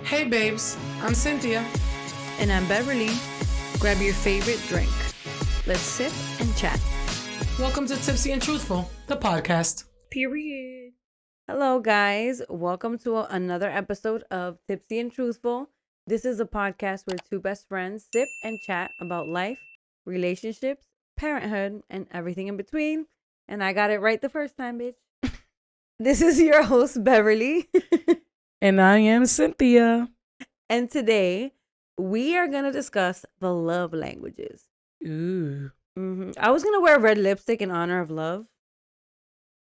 Hey babes, I'm Cynthia. And I'm Beverly. Grab your favorite drink. Let's sip and chat. Welcome to Tipsy and Truthful, the podcast. Period. Hello, guys. Welcome to another episode of Tipsy and Truthful. This is a podcast where two best friends sip and chat about life, relationships, parenthood, and everything in between. And I got it right the first time, bitch. This is your host, Beverly. And I am Cynthia. And today, we are going to discuss the love languages. Ooh. I was going to wear red lipstick in honor of love,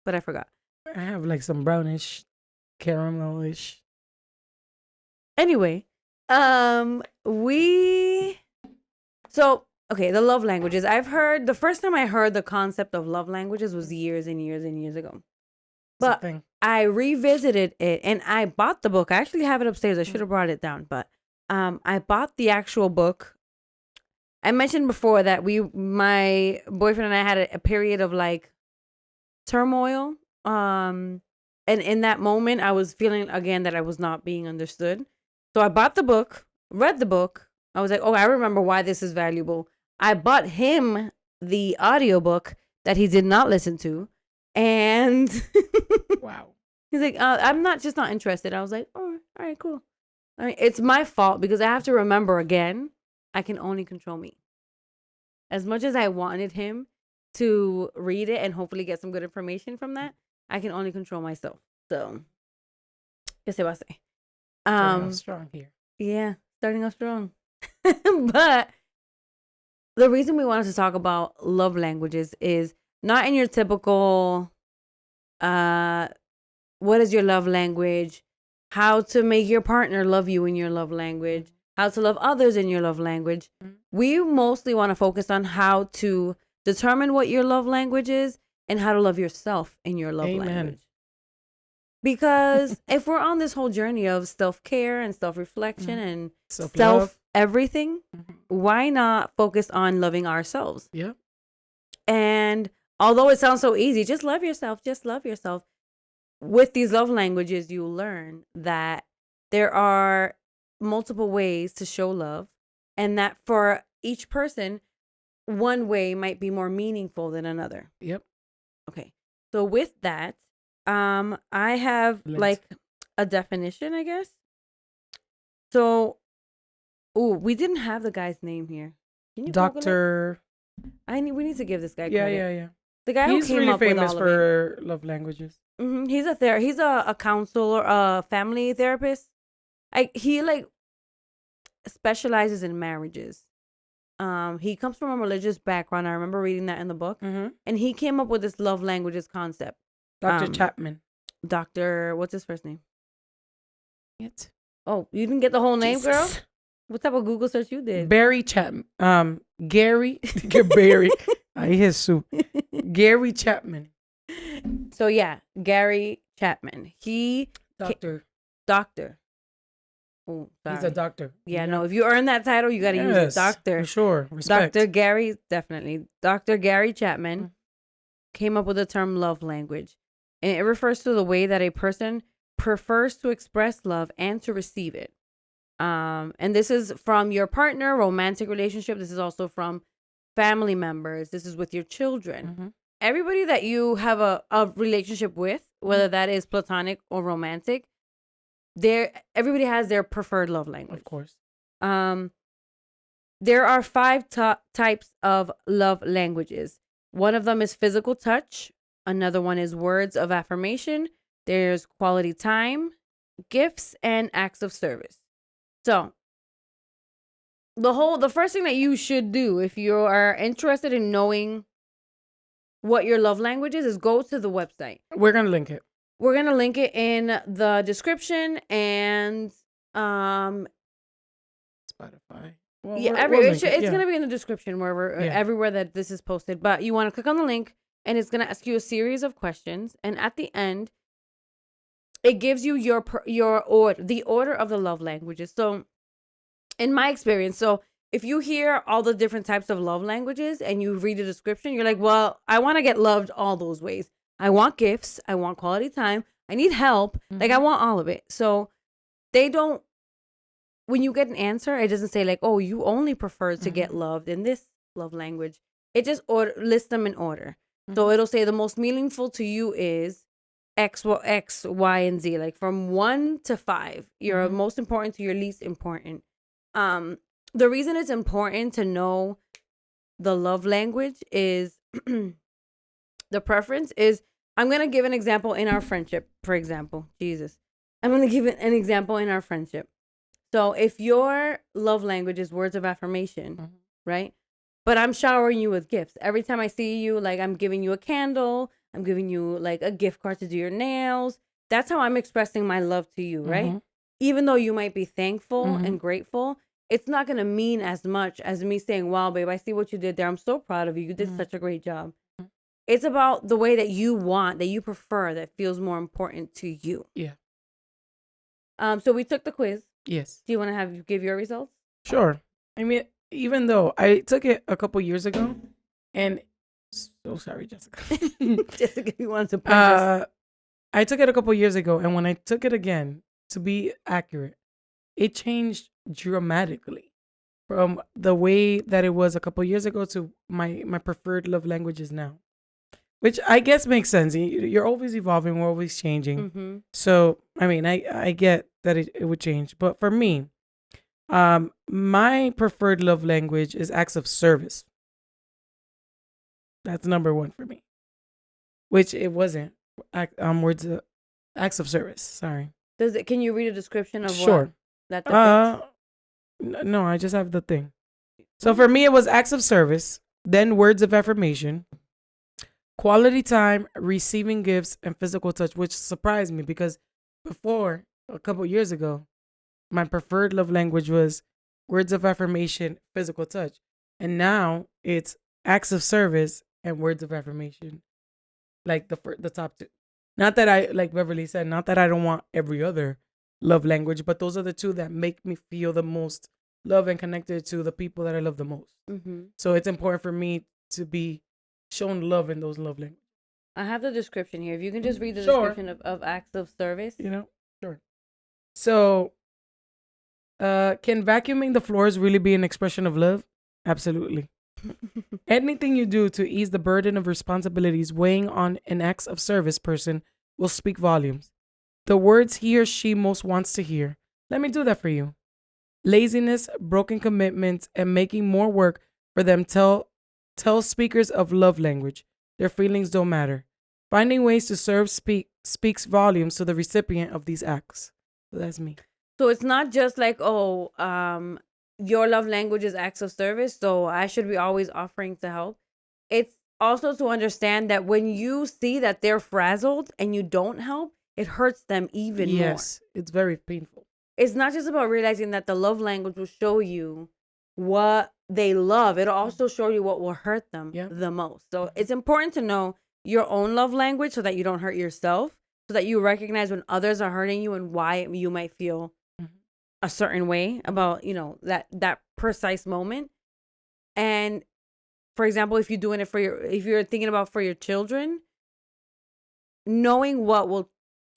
but I forgot. I have like some brownish, caramelish. Anyway, the love languages. The first time I heard the concept of love languages was years and years and years ago. But I revisited it and I bought the book. I actually have it upstairs. I should have brought it down, but I bought the actual book. I mentioned before that my boyfriend and I had a period of like turmoil. And in that moment, I was feeling again that I was not being understood. So I bought the book, read the book. I was like, oh, I remember why this is valuable. I bought him the audiobook that he did not listen to. And Wow. He's like, I'm not interested. I was like, oh, all right, cool. I mean, it's my fault because I have to remember again, I can only control me. As much as I wanted him to read it and hopefully get some good information from that, I can only control myself. So, ¿qué se va a hacer? Starting off strong here. Yeah, starting off strong. But the reason we wanted to talk about love languages is not in your typical, what is your love language? How to make your partner love you in your love language? How to love others in your love language? We mostly want to focus on how to determine what your love language is and how to love yourself in your love language. Because if we're on this whole journey of self-care and self-reflection and self-everything, why not focus on loving ourselves? Yeah. And although it sounds so easy, just love yourself. Just love yourself. With these love languages, you learn that there are multiple ways to show love and that for each person, one way might be more meaningful than another. Yep. Okay. So with that, I have like a definition, I guess. So, we didn't have the guy's name here. Can you Dr. We need to give this guy credit. Yeah. Yeah. The guy He's who came really up famous with all for love languages. He's a counselor, a family therapist. He specializes in marriages. He comes from a religious background. I remember reading that in the book. And he came up with this love languages concept. Dr. Chapman. What's his first name? Oh, you didn't get the whole name, girl? What type of Google search you did? Barry Chapman. Gary. Barry. His soup. Gary Chapman. So yeah, Gary Chapman. Doctor. Oh, sorry. He's a doctor. Yeah, no. If you earn that title, you got to use it. Doctor. For sure. Respect. Dr. Gary, definitely. Dr. Gary Chapman came up with the term love language. And it refers to the way that a person prefers to express love and to receive it. And this is from your partner, romantic relationship. This is also from family members. This is with your children. Everybody that you have a relationship with, whether that is platonic or romantic, everybody has their preferred love language. Of course. There are 5 types of love languages. One of them is physical touch. Another one is words of affirmation. There's quality time, gifts, and acts of service. So, the first thing that you should do if you are interested in knowing what your love language is go to the website. We're going to link it. We're going to link it in the description and Spotify. Well, it's going to be in the description everywhere that this is posted. But you want to click on the link and it's going to ask you a series of questions. And at the end, it gives you your order, the order of the love languages. So in my experience, if you hear all the different types of love languages and you read the description, you're like, well, I want to get loved all those ways. I want gifts. I want quality time. I need help. Like, I want all of it. So they don't when you get an answer, it doesn't say like, oh, you only prefer to get loved in this love language. It just lists them in order. So it'll say the most meaningful to you is X, Y, and Z. Like from 1 to 5, you're most important to your least important. The reason it's important to know the love language is the preference is, I'm going to give an example in our friendship, for example. Jesus. I'm going to give an example in our friendship. So if your love language is words of affirmation, right? But I'm showering you with gifts. Every time I see you, like I'm giving you a candle, I'm giving you like a gift card to do your nails. That's how I'm expressing my love to you, right? Even though you might be thankful and grateful, it's not going to mean as much as me saying, wow, babe, I see what you did there. I'm so proud of you. You did such a great job. It's about the way that you want, that you prefer, that feels more important to you. Yeah. So we took the quiz. Yes. Do you want to give your results? Sure. I mean, even though I took it a couple years ago, and so sorry, Jessica. Jessica, you wanted to punch us. I took it a couple years ago, and when I took it again, to be accurate, it changed dramatically from the way that it was a couple years ago to my preferred love languages now, which I guess makes sense. You're always evolving, we're always changing. So I mean, I get that it would change, but for me, my preferred love language is acts of service. That's number 1 for me, which it wasn't. Words of acts of service. Sorry. Can you read a description of Sure. what that no, I just have the thing. So for me, it was acts of service, then words of affirmation, quality time, receiving gifts, and physical touch, which surprised me because before, a couple years ago, my preferred love language was words of affirmation, physical touch. And now it's acts of service and words of affirmation. Like the top 2. Not that I, like Beverly said, not that I don't want every other love language, but those are the 2 that make me feel the most love and connected to the people that I love the most. So it's important for me to be shown love in those love languages. I have the description here. If you can just read the description of acts of service. Sure. So, can vacuuming the floors really be an expression of love? Absolutely. Anything you do to ease the burden of responsibilities weighing on an acts of service person will speak volumes. The words he or she most wants to hear. Let me do that for you. Laziness, broken commitments, and making more work for them tell speakers of love language. Their feelings don't matter. Finding ways to serve speaks volumes to the recipient of these acts. So that's me. So it's not just like, your love language is acts of service, so I should be always offering to help. It's also to understand that when you see that they're frazzled and you don't help, it hurts them even more. Yes, it's very painful. It's not just about realizing that the love language will show you what they love. It'll also show you what will hurt them the most. So it's important to know your own love language so that you don't hurt yourself, so that you recognize when others are hurting you and why you might feel a certain way about, that precise moment. And for example, if you're doing it if you're thinking about for your children, knowing what will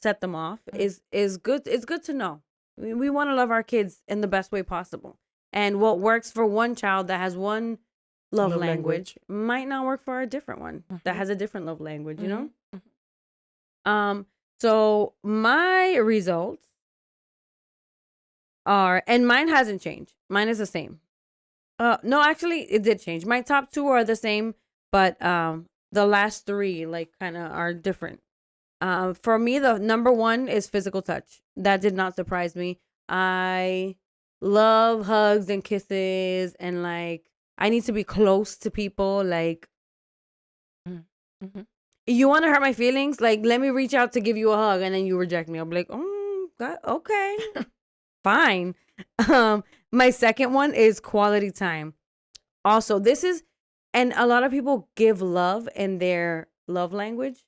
set them off is good. It's good to know. We want to love our kids in the best way possible. And what works for one child that has one love language might not work for a different one that has a different love language, So my results are, and mine hasn't changed. Mine is the same. No, actually it did change. My top 2 are the same, but the last 3 like kind of are different. For me, the number 1 is physical touch. That did not surprise me. I love hugs and kisses, and like I need to be close to people. Like, you want to hurt my feelings? Like, let me reach out to give you a hug, and then you reject me. I'll be like, God, okay. Fine. My second one is quality time. Also, this is, and a lot of people give love in their love language.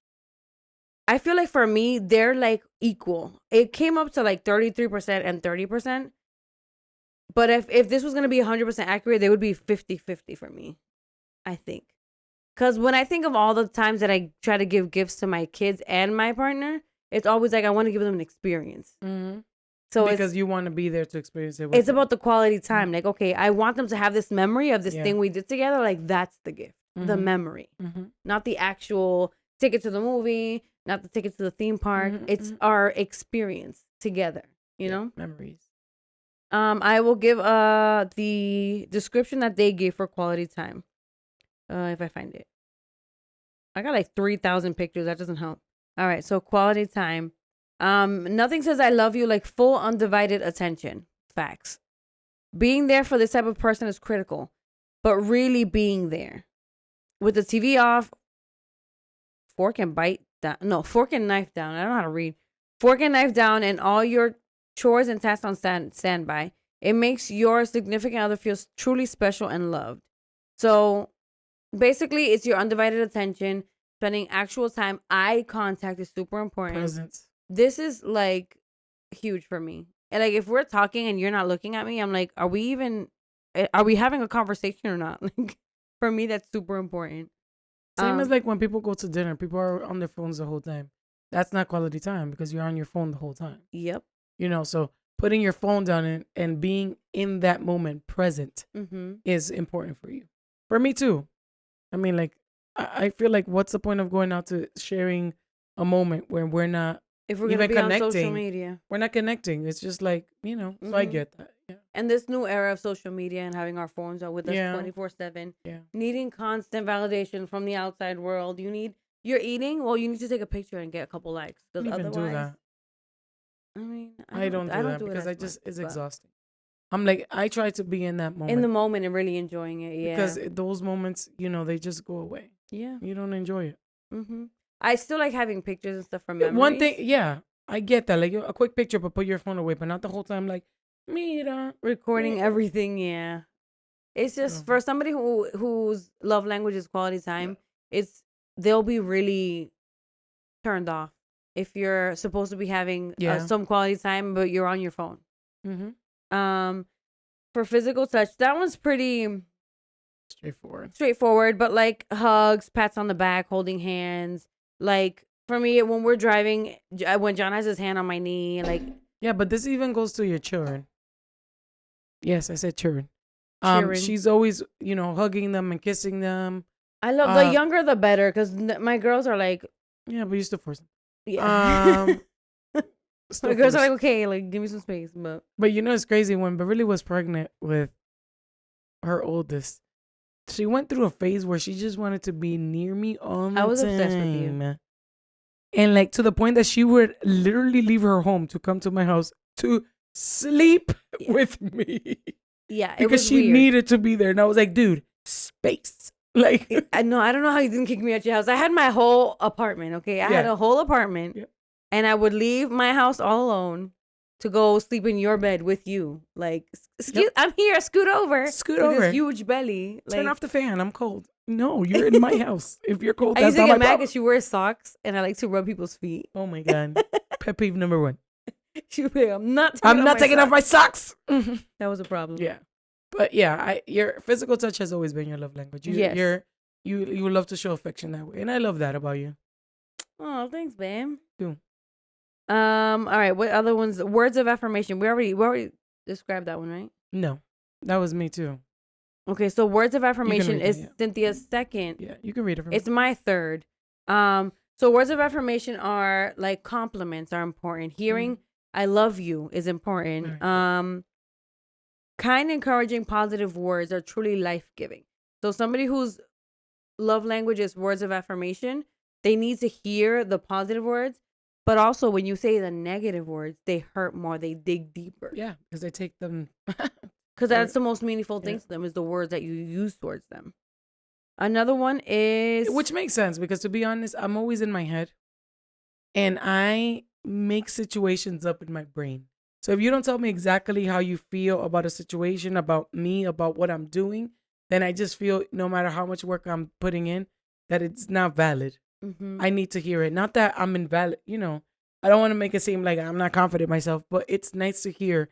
I feel like for me, they're like equal. It came up to like 33% and 30%. But if this was going to be 100% accurate, they would be 50-50 for me, I think. Because when I think of all the times that I try to give gifts to my kids and my partner, it's always like I want to give them an experience. So because you want to be there to experience it with it's them. about the quality time. Like, okay, I want them to have this memory of this thing we did together. Like, that's the gift. The memory. Not the actual ticket to the movie, not the ticket to the theme park. It's our experience together, you know? Memories. I will give the description that they gave for quality time. If I find it. I got like 3,000 pictures. That doesn't help. All right, so quality time. Nothing says I love you like full undivided attention. Facts. Being there for this type of person is critical, but really being there. With the TV off, fork and knife down. I don't know how to read. Fork and knife down and all your chores and tasks on standby. It makes your significant other feel truly special and loved. So basically, it's your undivided attention, spending actual time. Eye contact is super important. Presence. This is like huge for me. And like, if we're talking and you're not looking at me, I'm like, are we having a conversation or not? Like, for me, that's super important. Same as like when people go to dinner, people are on their phones the whole time. That's not quality time because you're on your phone the whole time. Yep. You know, so putting your phone down and being in that moment present is important for you. For me too. I mean, like, I feel like what's the point of going out to sharing a moment when we're not if we're gonna be connecting on social media? We're not connecting. It's just like, you know, so I get that. Yeah. And this new era of social media and having our phones out with us 24/7, needing constant validation from the outside world. You're eating, well, you need to take a picture and get a couple likes. Because otherwise, do that. I mean, I don't do that because it's exhausting. I'm like, I try to be in that moment. In the moment and really enjoying it, Because those moments, you know, they just go away. Yeah. You don't enjoy it. I still like having pictures and stuff from memories. One thing, I get that. Like, a quick picture, but put your phone away, but not the whole time, like, mira. Recording everything, It's just for somebody whose love language is quality time, they'll be really turned off if you're supposed to be having some quality time, but you're on your phone. For physical touch, that one's pretty straightforward, but like hugs, pats on the back, holding hands. Like for me, when we're driving, when John has his hand on my knee, like but this even goes to your children. Yes, I said children. She's always, you know, hugging them and kissing them. I love the younger the better, because my girls are like, but you still force them. My girls are like, okay, like give me some space, but you know, it's crazy. When Beverly was pregnant with her oldest, she went through a phase where she just wanted to be near me all the time. I was obsessed with you. And like to the point that she would literally leave her home to come to my house to sleep with me. Yeah, because she needed to be there. And I was like, dude, space. Like, I don't know how you didn't kick me out your house. I had my whole apartment, okay? I had a whole apartment. Yeah. And I would leave my house all alone to go sleep in your bed with you. Like, I'm here, scoot over. Scoot over. This huge belly. Turn off the fan, I'm cold. No, you're in my house. If you're cold, I used to get mad because she wears socks and I like to rub people's feet. Oh my God. Pet peeve number 1. She would be like, I'm not taking off my socks. That was a problem. Yeah. But your physical touch has always been your love language. You love to show affection that way. And I love that about you. Oh, thanks, babe. Do. All right, what other ones? Words of affirmation. We already described that one, right? No. That was me too. Okay, so words of affirmation is Cynthia's second. Yeah, you can read it for me. It's my third. So words of affirmation are like compliments are important. Hearing I love you is important. Right. Kind, encouraging, positive words are truly life-giving. So somebody whose love language is words of affirmation, they need to hear the positive words. But also, when you say the negative words, they hurt more. They dig deeper. Yeah, because they take them. Because that's the most meaningful thing to them is the words that you use towards them. Another one is... Which makes sense because, to be honest, I'm always in my head. And I make situations up in my brain. So if you don't tell me exactly how you feel about a situation, about me, about what I'm doing, then I just feel no matter how much work I'm putting in, that it's not valid. I need to hear it. Not that I'm invalid, you know. I don't want to make it seem like I'm not confident in myself, but it's nice to hear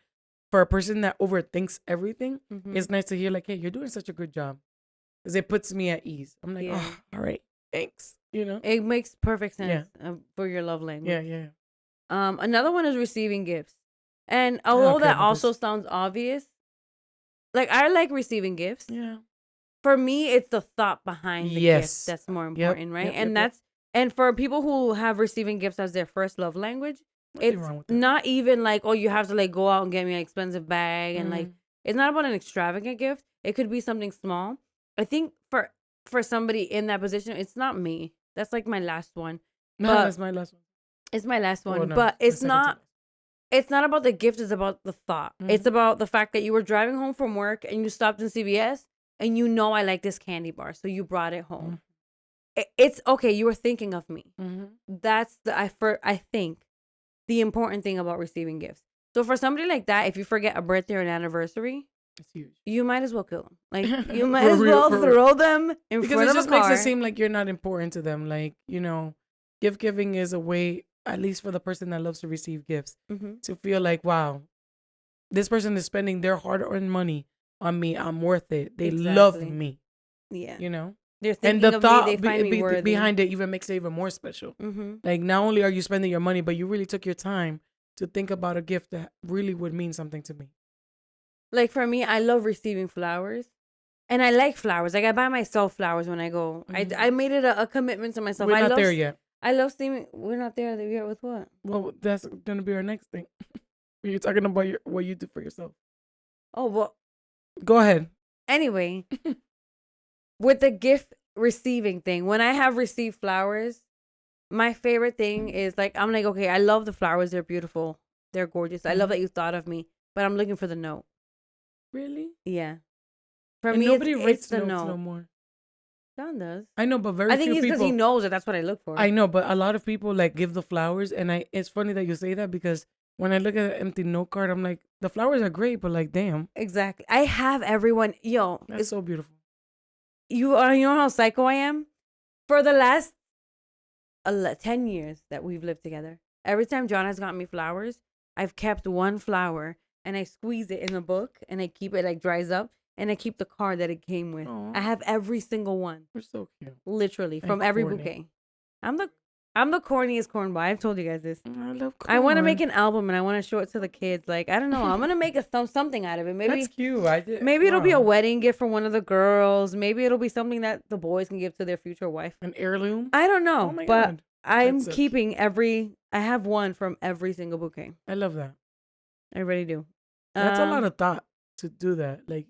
for a person that overthinks everything. It's nice to hear like, hey, you're doing such a good job. Because it puts me at ease. I'm like, oh, all right, thanks. You know? It makes perfect sense for your love language. Yeah. Another one is receiving gifts. And although that also sounds obvious, like I like receiving gifts. Yeah. For me, it's the thought behind the gift that's more important, right? And for people who have receiving gifts as their first love language, it's not even like, oh, you have to like go out and get me an expensive bag, and like it's not about an extravagant gift. It could be something small. I think for somebody in that position, it's not me. That's like my last one. No, that's my last one. It's my last one, but it's not. It's not about the gift. It's about the thought. It's about the fact that you were driving home from work and you stopped in CVS and you know I like this candy bar, so you brought it home. It's okay. You were thinking of me. That's I think the important thing about receiving gifts. So for somebody like that, if you forget a birthday or an anniversary, it's huge. You might as well kill them. Like you might as well throw them in front of a car. Because it just makes it seem like you're not important to them. Like, you know, gift giving is a way, at least for the person that loves to receive gifts, to feel like, wow, this person is spending their hard-earned money on me. I'm worth it. They love me. Yeah. You know? They're thinking and the thought me, they find me worthy. Behind it even makes it even more special. Like, not only are you spending your money, but you really took your time to think about a gift that really would mean something to me. Like, for me, I love receiving flowers. And I like flowers. Like, I buy myself flowers when I go. I made it a commitment to myself. We're not there yet. I love seeing. We're not there yet with what? Well, that's going to be our next thing. You're talking about what you do for yourself. Oh, well. Go ahead. Anyway, with the gift receiving thing, when I have received flowers, my favorite thing is like, I'm like, okay, I love the flowers. They're beautiful. They're gorgeous. I love that you thought of me, but I'm looking for the note. Really? Yeah. For me, nobody writes the notes no more. John does. I know, but very few people. I think it's because he knows that that's what I look for. I know, but a lot of people like give the flowers, and it's funny that you say that because when I look at an empty note card, I'm like, the flowers are great, but like, damn. Exactly. I have everyone. Yo, that's so beautiful. You know how psycho I am? For the last 10 years that we've lived together, every time John has gotten me flowers, I've kept one flower and I squeeze it in the book and I keep it like dries up. And I keep the card that it came with. Aww. I have every single one. We're so cute. Literally, from every bouquet. I'm the corniest corn boy. I've told you guys this. I love corn. I want to make an album and I want to show it to the kids. Like, I don't know. I'm gonna make something out of it. Maybe that's cute. Maybe it'll be a wedding gift for one of the girls. Maybe it'll be something that the boys can give to their future wife. An heirloom. I don't know, but God. I'm keeping every. I have one from every single bouquet. I love that. I really do. That's a lot of thought to do that. Like.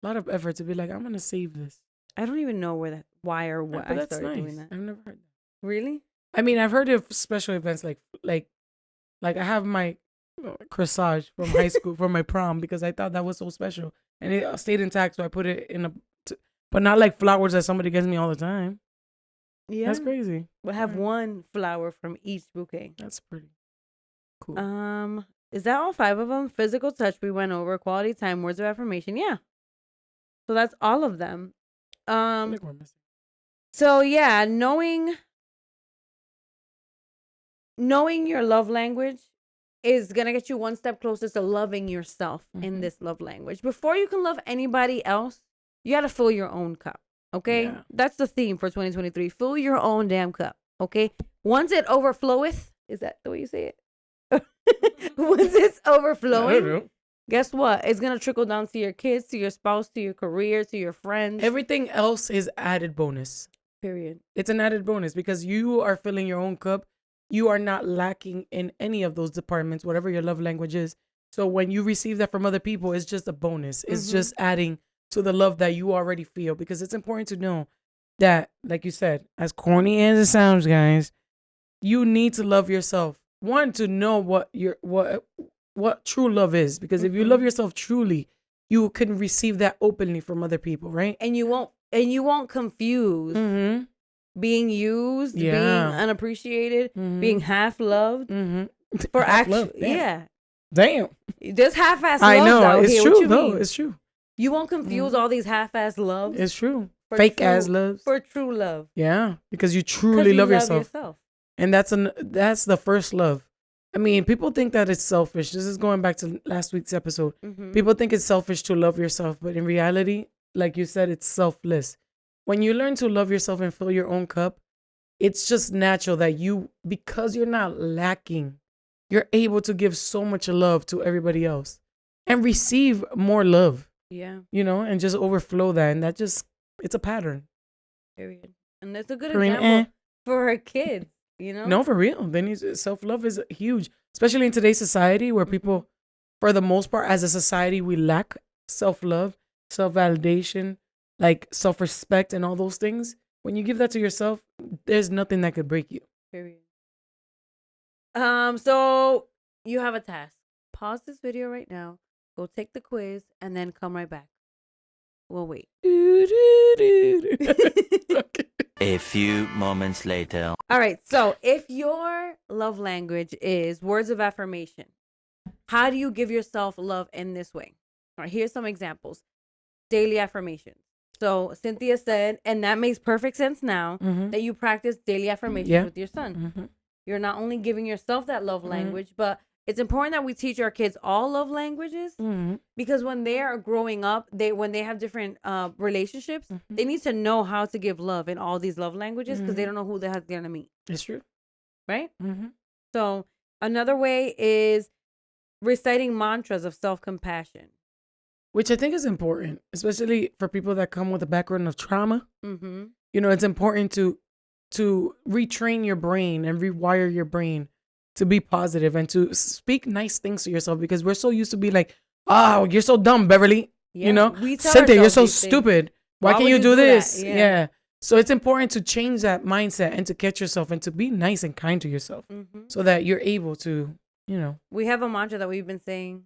A lot of effort to be like, I'm gonna save this. I don't even know why or what I started doing that. I've never heard that. Really? I mean, I've heard of special events like I have my corsage from high school for my prom because I thought that was so special and it stayed intact, so I put it in but not like flowers that somebody gives me all the time. Yeah, that's crazy. We'll have one flower from each bouquet. That's pretty cool. Is that all 5 of them? Physical touch we went over, quality time, words of affirmation. Yeah. So that's all of them. So yeah, knowing your love language is gonna get you one step closer to loving yourself in this love language. Before you can love anybody else, you gotta fill your own cup. Okay? Yeah. That's the theme for 2023. Fill your own damn cup. Okay? Once it overfloweth, is that the way you say it? Once it's overflowing. Guess what? It's going to trickle down to your kids, to your spouse, to your career, to your friends. Everything else is added bonus. Period. It's an added bonus because you are filling your own cup. You are not lacking in any of those departments, whatever your love language is. So when you receive that from other people, it's just a bonus. It's just adding to the love that you already feel because it's important to know that, like you said, as corny as it sounds, guys, you need to love yourself. One, to know what true love is, because if you love yourself truly, you can receive that openly from other people, right? And you won't confuse being used, being unappreciated, being half loved for actually, damn, just half-ass love. I know it's true though. It's true. You won't confuse all these half-ass loves. It's true. Fake ass loves for true love. Yeah, because you truly love yourself, and that's the first love. I mean, people think that it's selfish. This is going back to last week's episode. People think it's selfish to love yourself, but in reality, like you said, it's selfless. When you learn to love yourself and fill your own cup, it's just natural that because you're not lacking you're able to give so much love to everybody else and receive more love. Yeah. And just overflow that. And that just, it's a pattern. Period. And that's a good example for her kids, No, for real. Then self-love is huge, especially in today's society where people, for the most part, as a society, we lack self-love, self-validation, like self-respect and all those things. When you give that to yourself, there's nothing that could break you. Period. So you have a task. Pause this video right now. Go take the quiz and then come right back. We'll wait. Okay. A few moments later. All right. So if your love language is words of affirmation, how do you give yourself love in this way? All right. Here's some examples. Daily affirmations. So Cynthia said, and that makes perfect sense now, that you practice daily affirmations with your son. You're not only giving yourself that love language, but it's important that we teach our kids all love languages because when they are growing up, when they have different relationships, they need to know how to give love in all these love languages because they don't know who the heck they're going to meet. It's true. Right? So another way is reciting mantras of self-compassion. Which I think is important, especially for people that come with a background of trauma. It's important to retrain your brain and rewire your brain to be positive and to speak nice things to yourself because we're so used to be like, oh, you're so dumb, Beverly. Cynthia, you're so stupid. Why can't you do this? Yeah. So it's important to change that mindset and to catch yourself and to be nice and kind to yourself so that you're able to, We have a mantra that we've been saying.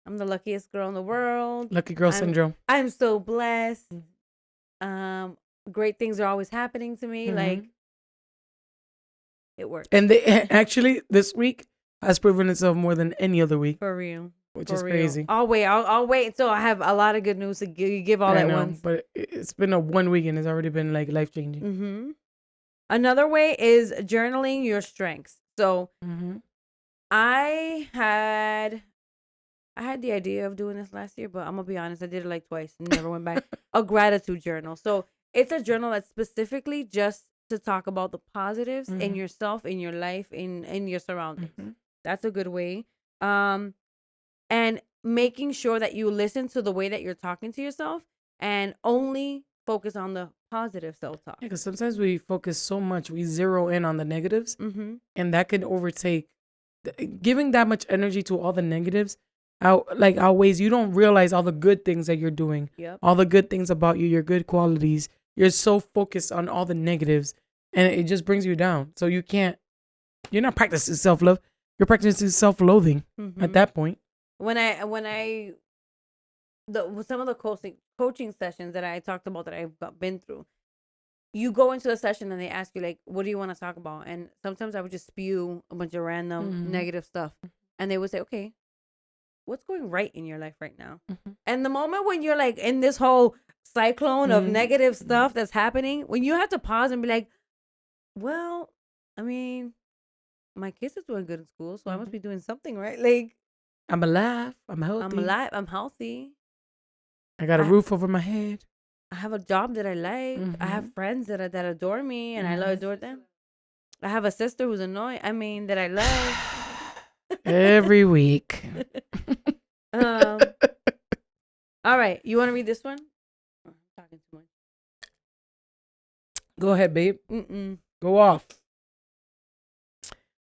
I'm the luckiest girl in the world. Lucky girl syndrome. I'm so blessed. Great things are always happening to me. Like, it works. And they actually, this week has proven itself more than any other week. For real. Which is crazy. I'll wait until I have a lot of good news to give all at once. But it's been a 1 week and it's already been like life-changing. Another way is journaling your strengths. So I had the idea of doing this last year, but I'm going to be honest, I did it like twice and never went back. A gratitude journal. So it's a journal that's specifically just to talk about the positives in yourself, in your life, in your surroundings. That's a good way. And making sure that you listen to the way that you're talking to yourself and only focus on the positive self-talk. Yeah, because sometimes we focus so much, we zero in on the negatives, and that can overtake. Giving that much energy to all the negatives outweighs. You don't realize all the good things that you're doing, all the good things about you, your good qualities. You're so focused on all the negatives, and it just brings you down. So you're not practicing self-love. You're practicing self-loathing at that point. When some of the coaching sessions that I talked about that I've been through, you go into a session and they ask you like, what do you want to talk about? And sometimes I would just spew a bunch of random negative stuff. And they would say, okay, what's going right in your life right now? And the moment when you're like in this whole cyclone of negative stuff that's happening, when you have to pause and be like, well, I mean, my kids are doing good in school, so I must be doing something right. Like, I'm alive. I'm healthy. I'm healthy. I got a roof over my head. I have a job that I like. I have friends that adore me, and I adore them. I have a sister who's annoying. I mean, that I love. Every week. All right. You want to read this one? Oh, I'm talking too much. Go ahead, babe. Go off.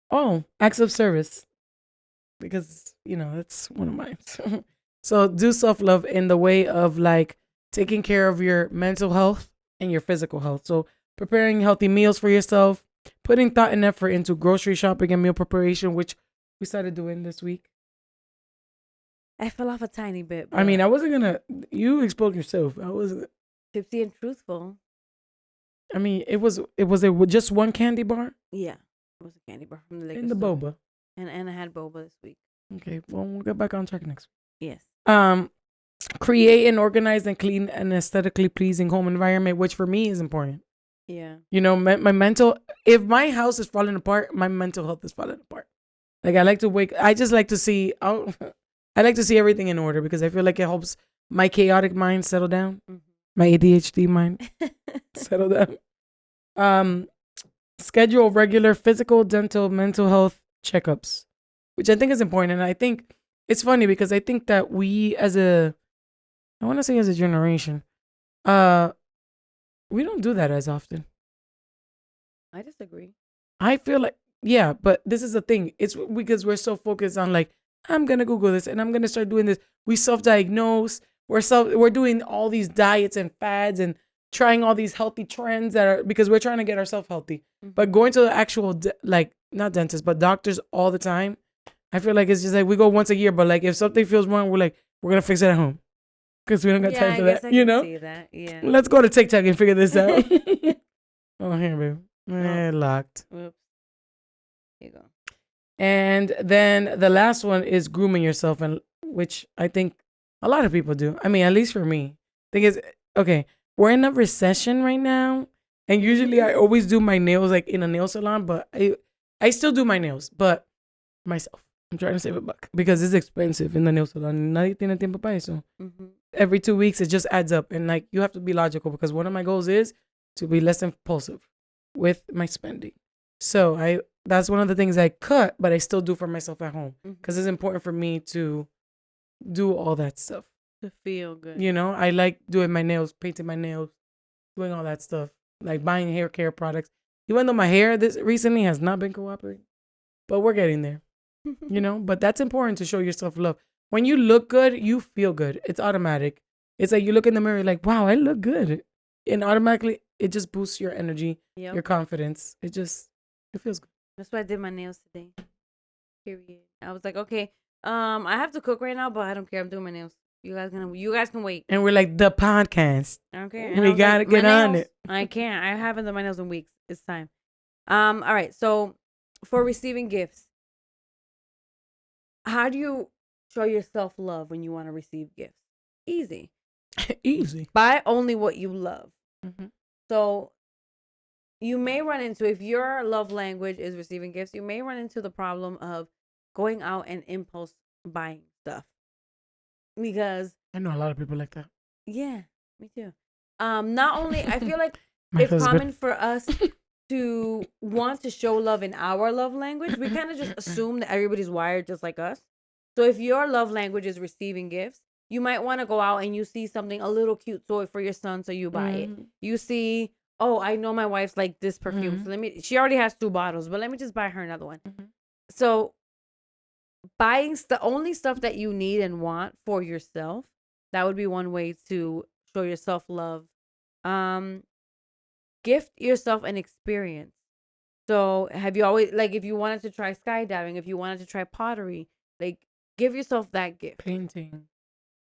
Oh, acts of service. Because, that's one of mine. So do self-love in the way of like taking care of your mental health and your physical health. So preparing healthy meals for yourself, putting thought and effort into grocery shopping and meal preparation, which we started doing this week. I fell off a tiny bit. I mean, I wasn't going to, you exposed yourself. I wasn't. Tipsy and truthful. I mean, it was just one candy bar? Yeah. It was a candy bar from the liquor in the store. boba. And I had boba this week. Okay, well, we'll get back on track next week. Yes. Create an organized and clean and aesthetically pleasing home environment, which for me is important. Yeah. My mental, if my house is falling apart, my mental health is falling apart. Like I just like to see, I like to see everything in order because I feel like it helps my chaotic mind settle down. My ADHD mind settle down. Schedule regular physical, dental, mental health checkups. which I think is important. And I think it's funny because I think that we I want to say as a generation, we don't do that as often. I disagree. I feel like, yeah, but this is the thing. It's because we're so focused on like, I'm going to Google this and I'm going to start doing this. We self-diagnose. We're doing all these diets and fads and trying all these healthy trends that are because we're trying to get ourselves healthy. Mm-hmm. But going to the actual, like, not dentists, but doctors all the time, I feel like it's just like we go once a year. But like if something feels wrong, we're going to fix it at home because we don't got time for that. I you can know? see that. Yeah. Let's go to TikTok and figure this out. Oh, here, babe. Locked. Whoops. Here you go. And then the last one is grooming yourself, and which I think a lot of people do. I mean, at least for me. Thing is, okay, we're in a recession right now, and usually I always do my nails like in a nail salon, but I still do my nails, but myself. I'm trying to save $1 because it's expensive in the nail salon. Nadie tiene tiempo para eso. Every 2 weeks, it just adds up, and like you have to be logical because one of my goals is to be less impulsive with my spending. So that's one of the things I cut, but I still do for myself at home because it's important for me to do all that stuff. To feel good. You know, I like doing my nails, painting my nails, doing all that stuff, like buying hair care products. Even though my hair this recently has not been cooperating, but we're getting there, you know, but that's important to show yourself love. When you look good, you feel good. It's automatic. It's like you look in the mirror like, wow, I look good. And automatically it just boosts your energy, your confidence. It feels good. That's why I did my nails today. Period. I was like, okay, I have to cook right now, but I don't care. I'm doing my nails. You guys can wait. And we're like the podcast. Okay. And we gotta get on it. I can't. I haven't done my nails in weeks. It's time. All right. So for receiving gifts, how do you show yourself love when you want to receive gifts? Easy. Easy. Buy only what you love. So you may run into, if your love language is receiving gifts, you may run into the problem of going out and impulse buying stuff. Because I know a lot of people like that. Yeah, me too. Not only, I feel like it's common for us to want to show love in our love language. We kind of just assume that everybody's wired just like us. So if your love language is receiving gifts, you might want to go out and you see something, a little cute toy for your son, so you buy it. You see, oh, I know my wife's like this perfume, so she already has 2 bottles, but let me just buy her another one. So buying only stuff that you need and want for yourself, that would be one way to show yourself love. Gift yourself an experience. So have you always, like, if you wanted to try skydiving, if you wanted to try pottery, like, give yourself that gift. Painting.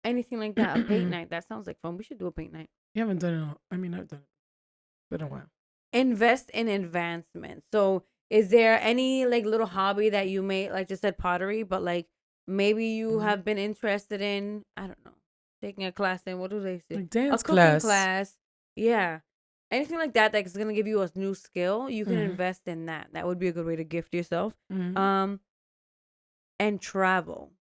Anything like that. A paint night. That sounds like fun. We should do a paint night. You haven't done it. I've done it. It's been a while. Invest in advancement. So is there any like little hobby that you may, like just said pottery, but like maybe you have been interested in, I don't know, taking a class in, what do they say? Like dance a cooking class. Yeah. Anything like that that's going to give you a new skill, you can invest in that. That would be a good way to gift yourself. And travel.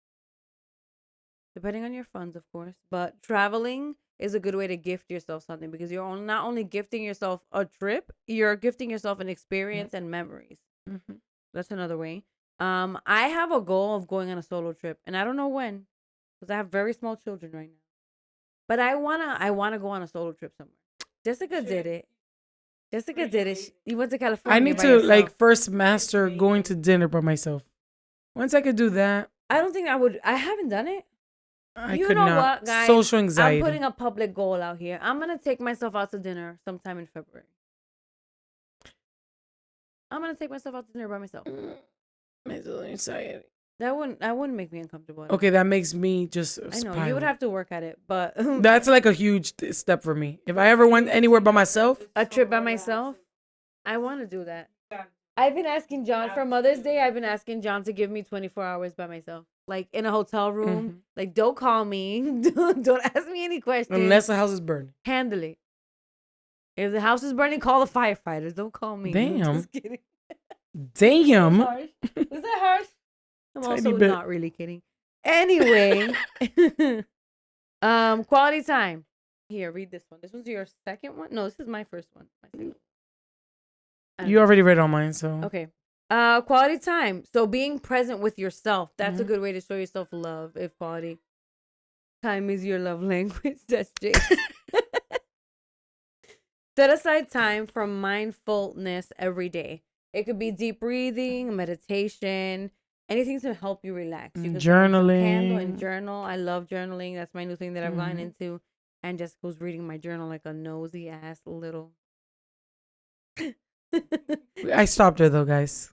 Depending on your funds, of course. But traveling is a good way to gift yourself something because you're not only gifting yourself a trip, you're gifting yourself an experience and memories. That's another way. I have a goal of going on a solo trip, and I don't know when because I have very small children right now. But I wanna go on a solo trip somewhere. Jessica did it. You went to California. I need to like first master going to dinner by myself. Once I could do that, I don't think I would. I haven't done it. You could know not. What, guys? Social anxiety. I'm putting a public goal out here. I'm gonna take myself out to dinner sometime in February. I'm gonna take myself out to dinner by myself. Social anxiety. That wouldn't make me uncomfortable. Okay, that makes me just. I know you would have to work at it, but that's like a huge step for me. If I ever went anywhere by myself, a trip by myself, I want to do that. I've been asking John for Mother's Day. I've been asking John to give me 24 hours by myself, like in a hotel room. Like, don't call me, don't ask me any questions unless the house is burning. Handle it. If the house is burning, call the firefighters. Don't call me. Damn. I'm just kidding. Damn. Was that harsh? I'm also not really kidding. Anyway, quality time. Here, read this one. This one's your second one? No, this is my first one. You already read all mine, so. Okay. Quality time. So being present with yourself. That's a good way to show yourself love. If quality time is your love language, that's Jace. Set aside time for mindfulness every day. It could be deep breathing, meditation, anything to help you relax. You can journaling. Candle and journal. I love journaling. That's my new thing that I've gotten into. And Jessica's reading my journal like a nosy ass little. I stopped her though, guys.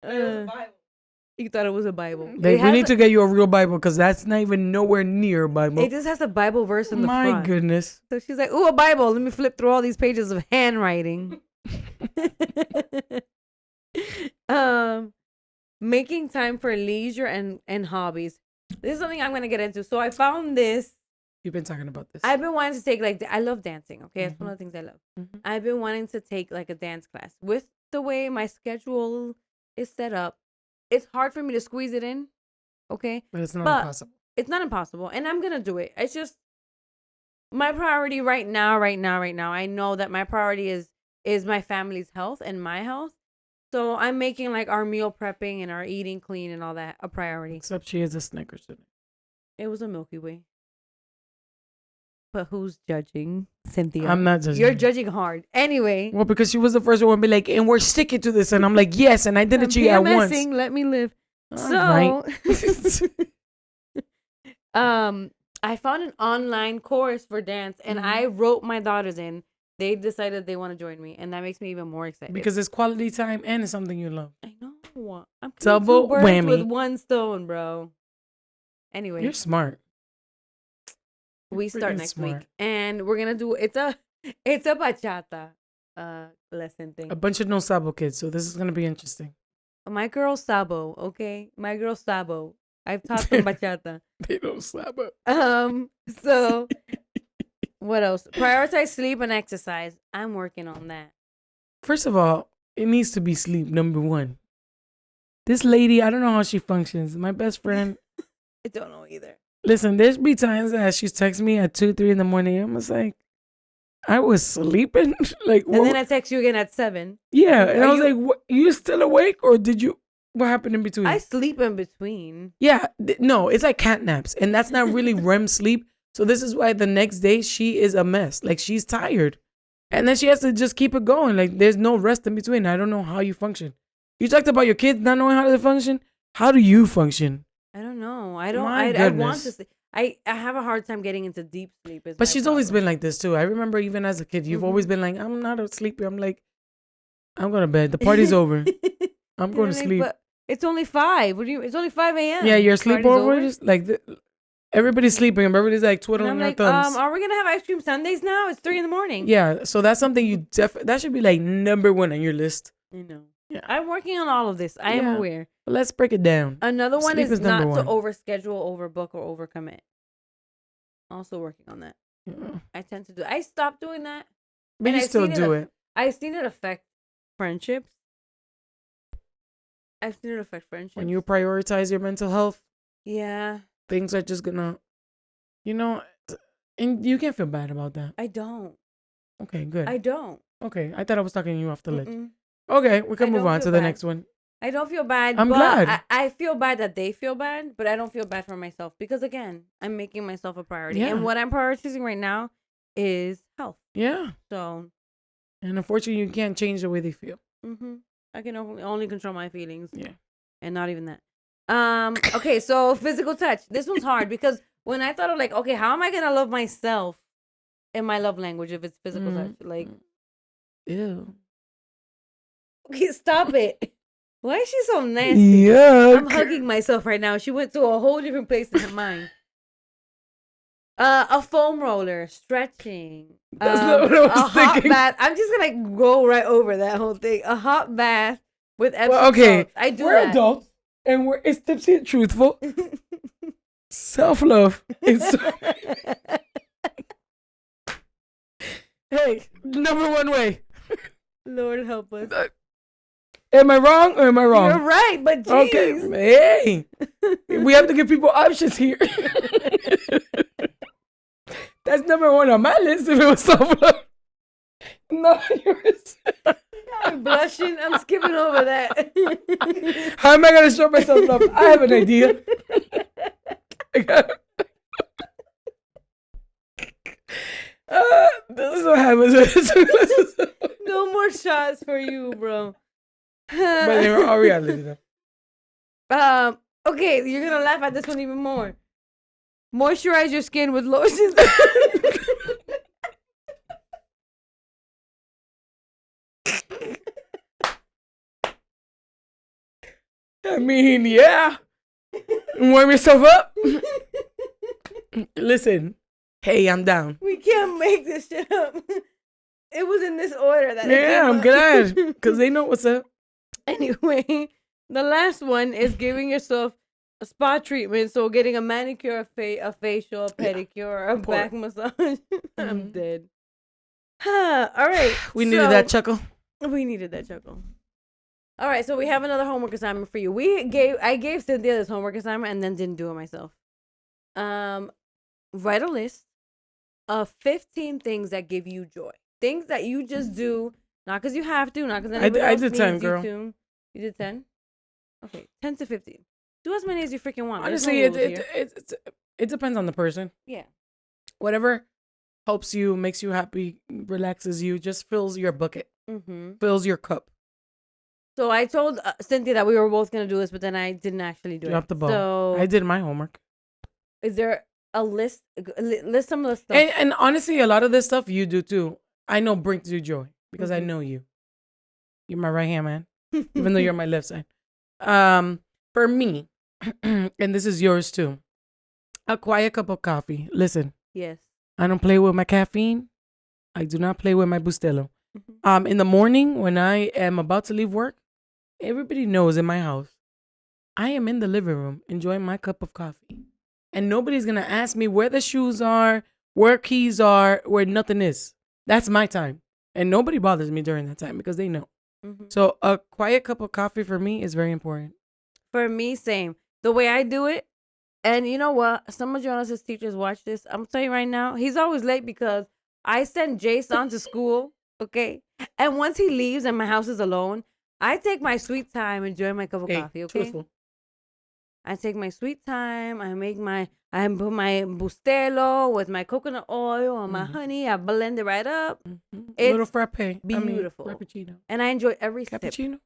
You thought it was a Bible. We need to get you a real Bible because that's not even nowhere near a Bible. It just has a Bible verse in the front. My goodness. So she's like, "Ooh, a Bible. Let me flip through all these pages of handwriting." Making time for leisure and hobbies. This is something I'm going to get into. So I found this. You've been talking about this. I've been wanting to take I love dancing. Okay, that's one of the things I love. I've been wanting to take like a dance class. With the way my schedule is set up, it's hard for me to squeeze it in. Okay, but it's not impossible. It's not impossible, and I'm gonna do it. It's just my priority right now. I know that my priority is my family's health and my health. So I'm making like our meal prepping and our eating clean and all that a priority. Except she is a Snickers today. It was a Milky Way. But who's judging? Cynthia. I'm not judging. You're judging hard. Anyway. Well, because she was the first one to be like, and we're sticking to this. And I'm like, yes. And I did it to you at once. Let me live. All right. I found an online course for dance and I wrote my daughters in. They decided they want to join me. And that makes me even more excited. Because it's quality time and it's something you love. I know. I'm double whammy with one stone, bro. Anyway. You're smart. We start next week, and we're gonna do it's a bachata lesson thing. A bunch of no sabo kids, so this is gonna be interesting. My girl Sabo, okay, my girl Sabo. I've taught them bachata. They don't sabo. So what else? Prioritize sleep and exercise. I'm working on that. First of all, it needs to be sleep. Number one. This lady, I don't know how she functions. My best friend. I don't know either. Listen, there's be times that she's texting me at 2, 3 in the morning. I'm just like, I was sleeping. Like, and then I text you again at 7. Yeah, and I was like, what, you still awake or did you? What happened in between? I sleep in between. Yeah, no, it's like cat naps, and that's not really REM sleep. So this is why the next day she is a mess. Like she's tired, and then she has to just keep it going. Like there's no rest in between. I don't know how you function. You talked about your kids not knowing how to function. How do you function? I don't know. I want to sleep. I have a hard time getting into deep sleep. But she's always been like this too. I remember even as a kid, you've always been like, I'm not a sleepy. I'm like, I'm going to bed. The party's over. I'm going to sleep. But it's only 5. It's only 5 a.m. Yeah, your sleepover is like everybody's sleeping and everybody's like twiddling their thumbs. Are we gonna have ice cream Sundays now? It's 3 a.m. Yeah, so that's something you that should be like number 1 on your list. I know. Yeah. I'm working on all of this. I am aware. Let's break it down. Another one is not to overschedule, overbook, or overcommit. Also working on that. Yeah. I tend to do. I stopped doing that. But you still do it. I've seen it affect friendships. I've seen it affect friendships. When you prioritize your mental health. Yeah. Things are just gonna, and you can't feel bad about that. I don't. Okay, good. I don't. Okay, I thought I was talking you off the ledge. Okay, we can move on to the next one. I don't feel bad. I'm glad. I feel bad that they feel bad, but I don't feel bad for myself because, again, I'm making myself a priority. Yeah. And what I'm prioritizing right now is health. Yeah. So. And unfortunately, you can't change the way they feel. Mm-hmm. I can only control my feelings. Yeah. And not even that. Okay, so physical touch. This one's hard because when I thought of like, okay, how am I going to love myself in my love language if it's physical touch? Like. Ew. Okay, stop it. Why is she so nasty? Yeah. I'm hugging myself right now. She went to a whole different place in her mind. A foam roller, stretching. That's not what I was thinking. Hot bath. I'm just gonna go right over that whole thing. A hot bath with Epsom salts. I do. We're adults and it's tipsy and truthful. Self-love. Hey, number 1 way. Lord help us. Am I wrong or am I wrong? You're right, but geez. Okay, hey, we have to give people options here. That's number 1 on my list if it was self-love. No, yours. I'm blushing question. I'm skipping over that. How am I gonna show myself love? I have an idea. This is what happens. No more shots for you, bro. But they were all reality though. Okay, you're gonna laugh at this one even more. Moisturize your skin with lotion. I mean, yeah. Warm yourself up. Listen, hey, I'm down. We can't make this shit up. It was in this order that. Yeah, I'm glad because they know what's up. Anyway, the last one is giving yourself a spa treatment. So getting a manicure, a facial, a pedicure, a back massage. I'm dead. All right. We needed that chuckle. We needed that chuckle. All right, so we have another homework assignment for you. I gave Cynthia this homework assignment and then didn't do it myself. Write a list of 15 things that give you joy. Things that you just do, not because you have to, not because anybody else did needs 10, you girl. to. You did 10? Okay, 10 to 15. Do as many as you freaking want. Honestly, it depends on the person. Yeah. Whatever helps you, makes you happy, relaxes you, just fills your bucket, fills your cup. So I told Cynthia that we were both going to do this, but then I didn't actually do it. Drop the ball. So I did my homework. Is there a list? List some of the stuff. And honestly, a lot of this stuff you do too. I know brings you joy because I know you. You're my right hand man, even though you're my left side. For me, and this is yours too, a quiet cup of coffee. Listen. Yes. I don't play with my caffeine. I do not play with my Bustelo. In the morning when I am about to leave work, everybody knows in my house, I am in the living room enjoying my cup of coffee. And nobody's going to ask me where the shoes are, where keys are, where nothing is. That's my time. And nobody bothers me during that time because they know. So a quiet cup of coffee for me is very important. For me, same. The way I do it, and you know what? Some of Jonas's teachers watch this. I'm telling you right now, he's always late because I send Jace on to school, okay? And once he leaves and my house is alone, I take my sweet time, enjoy my cup of coffee, okay? Truthful. I take my sweet time. I put my Bustelo with my coconut oil and my honey. I blend it right up. It's little frappe. beautiful. Frappuccino. And I enjoy every sip. Cappuccino?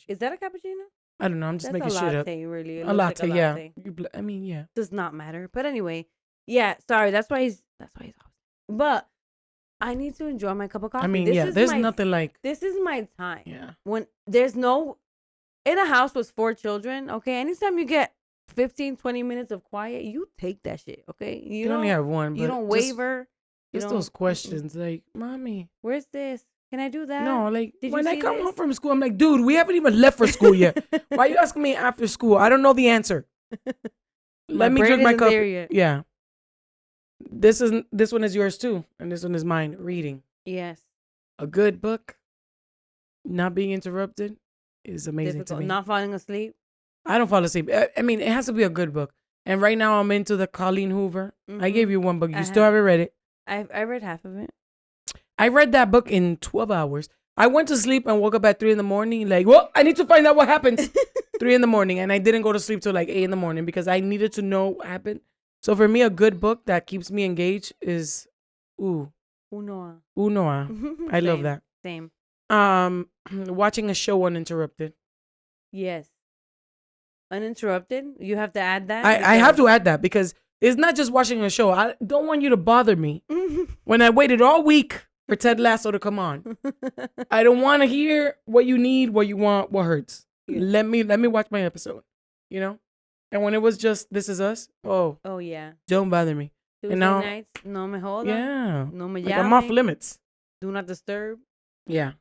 Is that a cappuccino? I don't know. I'm just That's making a shit up. latte, really. It A looks latte, like a latte. yeah. I mean, yeah. Does not matter. But anyway, yeah. Sorry, that's why he's. But I need to enjoy my cup of coffee. I mean, there's nothing like. This is my time. Yeah. When there's no, in a house with 4 children, okay. Anytime you get 15, 20 minutes of quiet, you take that shit, okay. You only have one. But you don't waver. Just those questions, like, mommy, where's this? Can I do that? No, like when I come this? home from school, I'm like, dude, we haven't even left for school yet. Why are you asking me after school? I don't know the answer. Let me drink my cup. Yeah. This one is yours too, and this one is mine. Reading. Yes. A good book, not being interrupted, is amazing to me. Not falling asleep. I don't fall asleep. I mean, it has to be a good book. And right now, I'm into the Colleen Hoover. I gave you one book. You still haven't read it. I read half of it. I read that book in 12 hours. I went to sleep and woke up at 3 a.m. like, well, I need to find out what happens. 3 a.m. and I didn't go to sleep till like 8 a.m. because I needed to know what happened. So for me, a good book that keeps me engaged is Unoa. I love that. Same. Watching a show uninterrupted. Yes. Uninterrupted? You have to add that? I have to add that because it's not just watching a show. I don't want you to bother me when I waited all week for Ted Lasso to come on. I don't want to hear what you need, what you want, what hurts. Yeah. Let me watch my episode, you know? And when it was just This Is Us, oh yeah, don't bother me. Tuesday nights, no me joda. Yeah. No me like I'm off limits. Do not disturb. Yeah.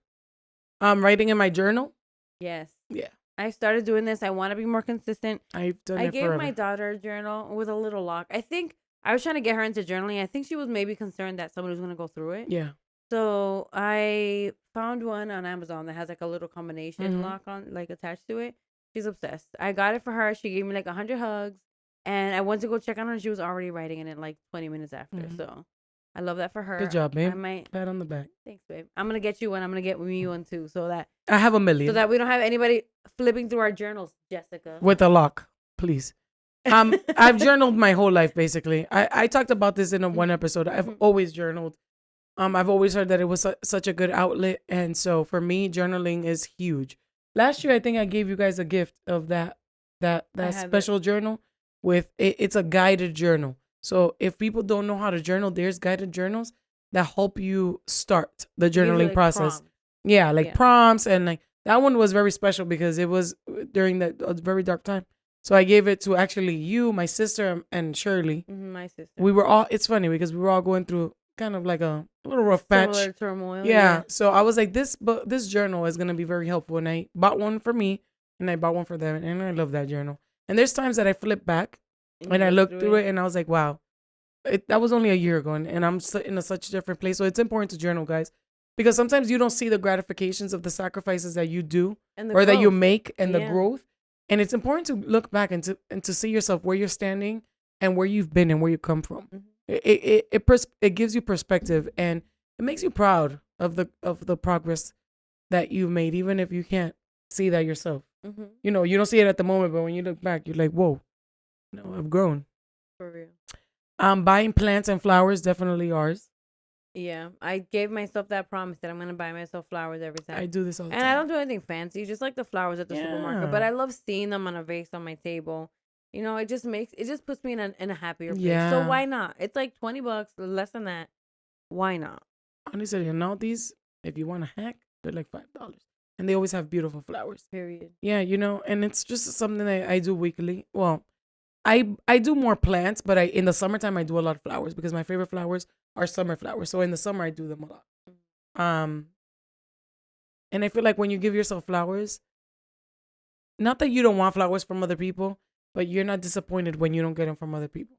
Writing in my journal. Yes. Yeah. I started doing this. I want to be more consistent. I've done it I gave forever. my daughter a journal with a little lock. I think I was trying to get her into journaling. I think she was maybe concerned that somebody was going to go through it. Yeah. So I found one on Amazon that has like a little combination lock on, like attached to it. She's obsessed. I got it for her. She gave me like 100 hugs. And I went to go check on her and she was already writing in it like 20 minutes after. So I love that for her. Good job, babe. I might. Pat on the back. Thanks, babe. I'm gonna get you one. I'm gonna get me one too, so that I have a million. so that we don't have anybody flipping through our journals, Jessica. With a lock, please. I've journaled my whole life, basically. I talked about this in one episode. I've always journaled. I've always heard that it was such a good outlet, and so for me, journaling is huge. Last year, I think I gave you guys a gift of that special journal with it's a guided journal. So if people don't know how to journal, there's guided journals that help you start the journaling process. Prompts. Yeah, like prompts, and like that one was very special because it was during that very dark time. So I gave it to actually you, my sister, and Shirley. My sister. We were all. It's funny because we were all going through kind of like a little rough patch. Similar turmoil. Yeah. So I was like, this journal is gonna be very helpful, and I bought one for me, and I bought one for them, and I love that journal. And there's times that I flip back, and I look through it, and I was like, wow, that was only a year ago, and I'm in such a different place. So it's important to journal, guys, because sometimes you don't see the gratifications of the sacrifices that you do or that you make and the growth. And it's important to look back and to see yourself where you're standing and where you've been and where you come from. It gives you perspective, and it makes you proud of the progress that you've made, even if you can't see that yourself. You know, you don't see it at the moment, but when you look back, you're like, whoa, no, I've grown. For real. Buying plants and flowers, definitely ours. Yeah, I gave myself that promise that I'm gonna buy myself flowers every time. I do this all the time. And I don't do anything fancy, just like the flowers at the supermarket. But I love seeing them on a vase on my table. You know, it just puts me in a happier place. Yeah. So why not? It's like $20, less than that. Why not? Honestly, you know, these, if you want a hack, they're like $5. And they always have beautiful flowers. Period. Yeah, you know, and it's just something that I do weekly. Well, I do more plants, but in the summertime I do a lot of flowers because my favorite flowers are summer flowers. So in the summer I do them a lot. And I feel like when you give yourself flowers, not that you don't want flowers from other people, but you're not disappointed when you don't get them from other people.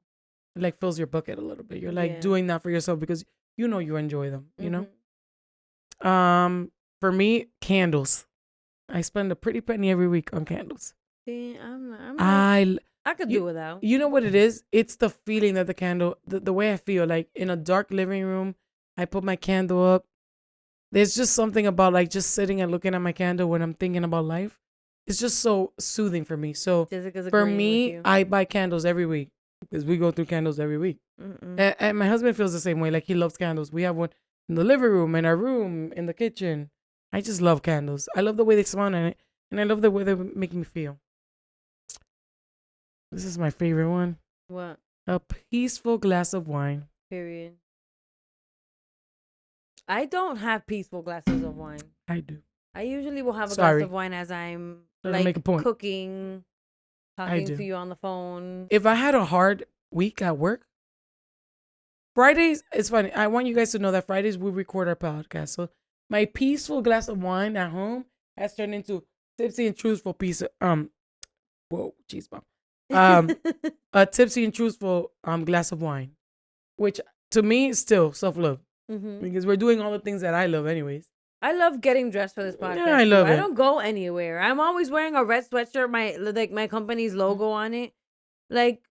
It like fills your bucket a little bit. You're like doing that for yourself because you know you enjoy them, you know? For me, candles. I spend a pretty penny every week on candles. See, I could do without. You know what it is? It's the feeling that the candle, the way I feel, like in a dark living room, I put my candle up. There's just something about like just sitting and looking at my candle when I'm thinking about life. It's just so soothing for me. So for me, I buy candles every week because we go through candles every week. And my husband feels the same way. Like he loves candles. We have one in the living room, in our room, in the kitchen. I just love candles. I love the way they smell and I love the way they make me feel. This is my favorite one. What? A peaceful glass of wine. Period. I don't have peaceful glasses of wine. I do. I usually will have a glass of wine as I'm like cooking, talking to you on the phone. If I had a hard week at work, Fridays, it's funny. I want you guys to know that Fridays we record our podcast. So my peaceful glass of wine at home has turned into tipsy and truthful piece of whoa, cheese bomb. A tipsy and truthful glass of wine, which to me is still self-love because we're doing all the things that I love anyways. I love getting dressed for this podcast. Yeah, I love it. I don't go anywhere. I'm always wearing a red sweatshirt, my company's logo on it. Like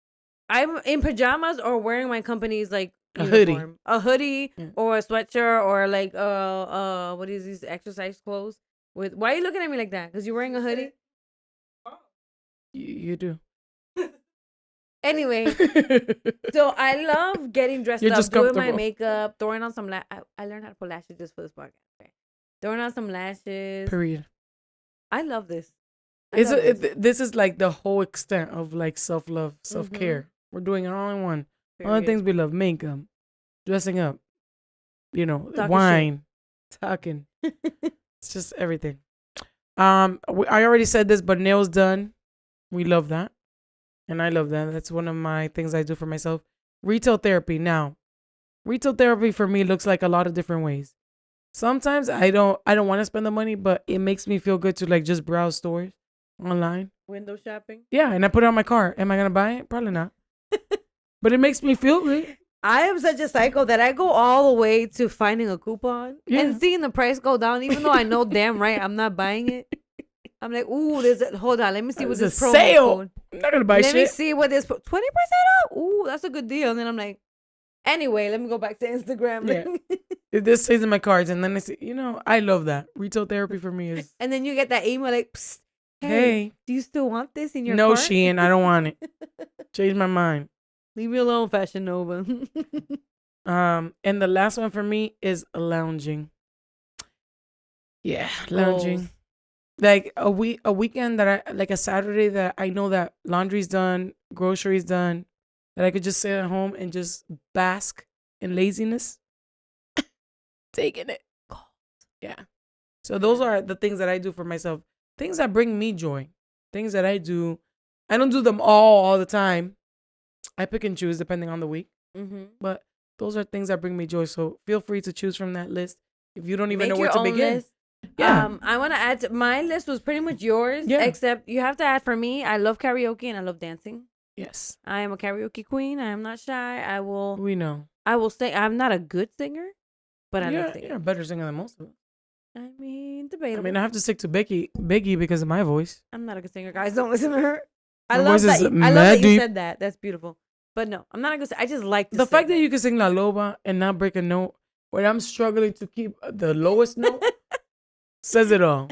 I'm in pajamas or wearing my company's like uniform. A hoodie or a sweatshirt or like what is these exercise clothes with? Why are you looking at me like that? Because you're wearing a hoodie. You do. Anyway, so I love getting dressed up, doing my makeup, throwing on some I learned how to put lashes just for this podcast. Okay. Throwing on some lashes. Period. I love this. This is like the whole extent of like self-love, self-care. We're doing it all in one. Period. All the things we love: makeup, dressing up, you know, wine, talking. It's just everything. I already said this, but nails done. We love that. And I love that. That's one of my things I do for myself. Retail therapy. Now, retail therapy for me looks like a lot of different ways. Sometimes I don't want to spend the money, but it makes me feel good to like just browse stores online. Window shopping? Yeah, and I put it on my cart. Am I going to buy it? Probably not. But it makes me feel good. I am such a psycho that I go all the way to finding a coupon and seeing the price go down, even though I know damn right I'm not buying it. I'm like, ooh, hold on, let me see what this promo sale. code. I'm not gonna buy shit. Let me see what this 20% off. Ooh, that's a good deal. And then I'm like, Anyway, let me go back to Instagram. Yeah. This stays in my cards, and then I say, I love that. Retail therapy for me is. And then you get that email like, Psst, Hey, do you still want this in your no, cart? Shein, I don't want it. Change my mind. Leave me alone, Fashion Nova. And the last one for me is lounging. Yeah, lounging. Goals. Like a weekend that like a Saturday that I know that laundry's done, groceries done, that I could just sit at home and just bask in laziness. Taking it. Yeah. So those are the things that I do for myself. Things that bring me joy. Things that I do. I don't do them all the time. I pick and choose depending on the week. Mm-hmm. But those are things that bring me joy. So feel free to choose from that list. If you don't even Make know where your to own begin. list. Yeah. I want to add my list was pretty much yours. Yeah. Except you have to add for me. I love karaoke and I love dancing. Yes. I am a karaoke queen. I am not shy. We know. I will sing. I'm not a good singer, but I love singing. You're a better singer than most of us. I mean, debatable. I mean, I have to stick to Biggie because of my voice. I'm not a good singer, guys. Don't listen to her. I My love voice that. is I love mad that you deep. said that. That's beautiful. But no, I'm not a good singer. I just like to The sing. fact that you can sing La Loba and not break a note when I'm struggling to keep the lowest note says it all.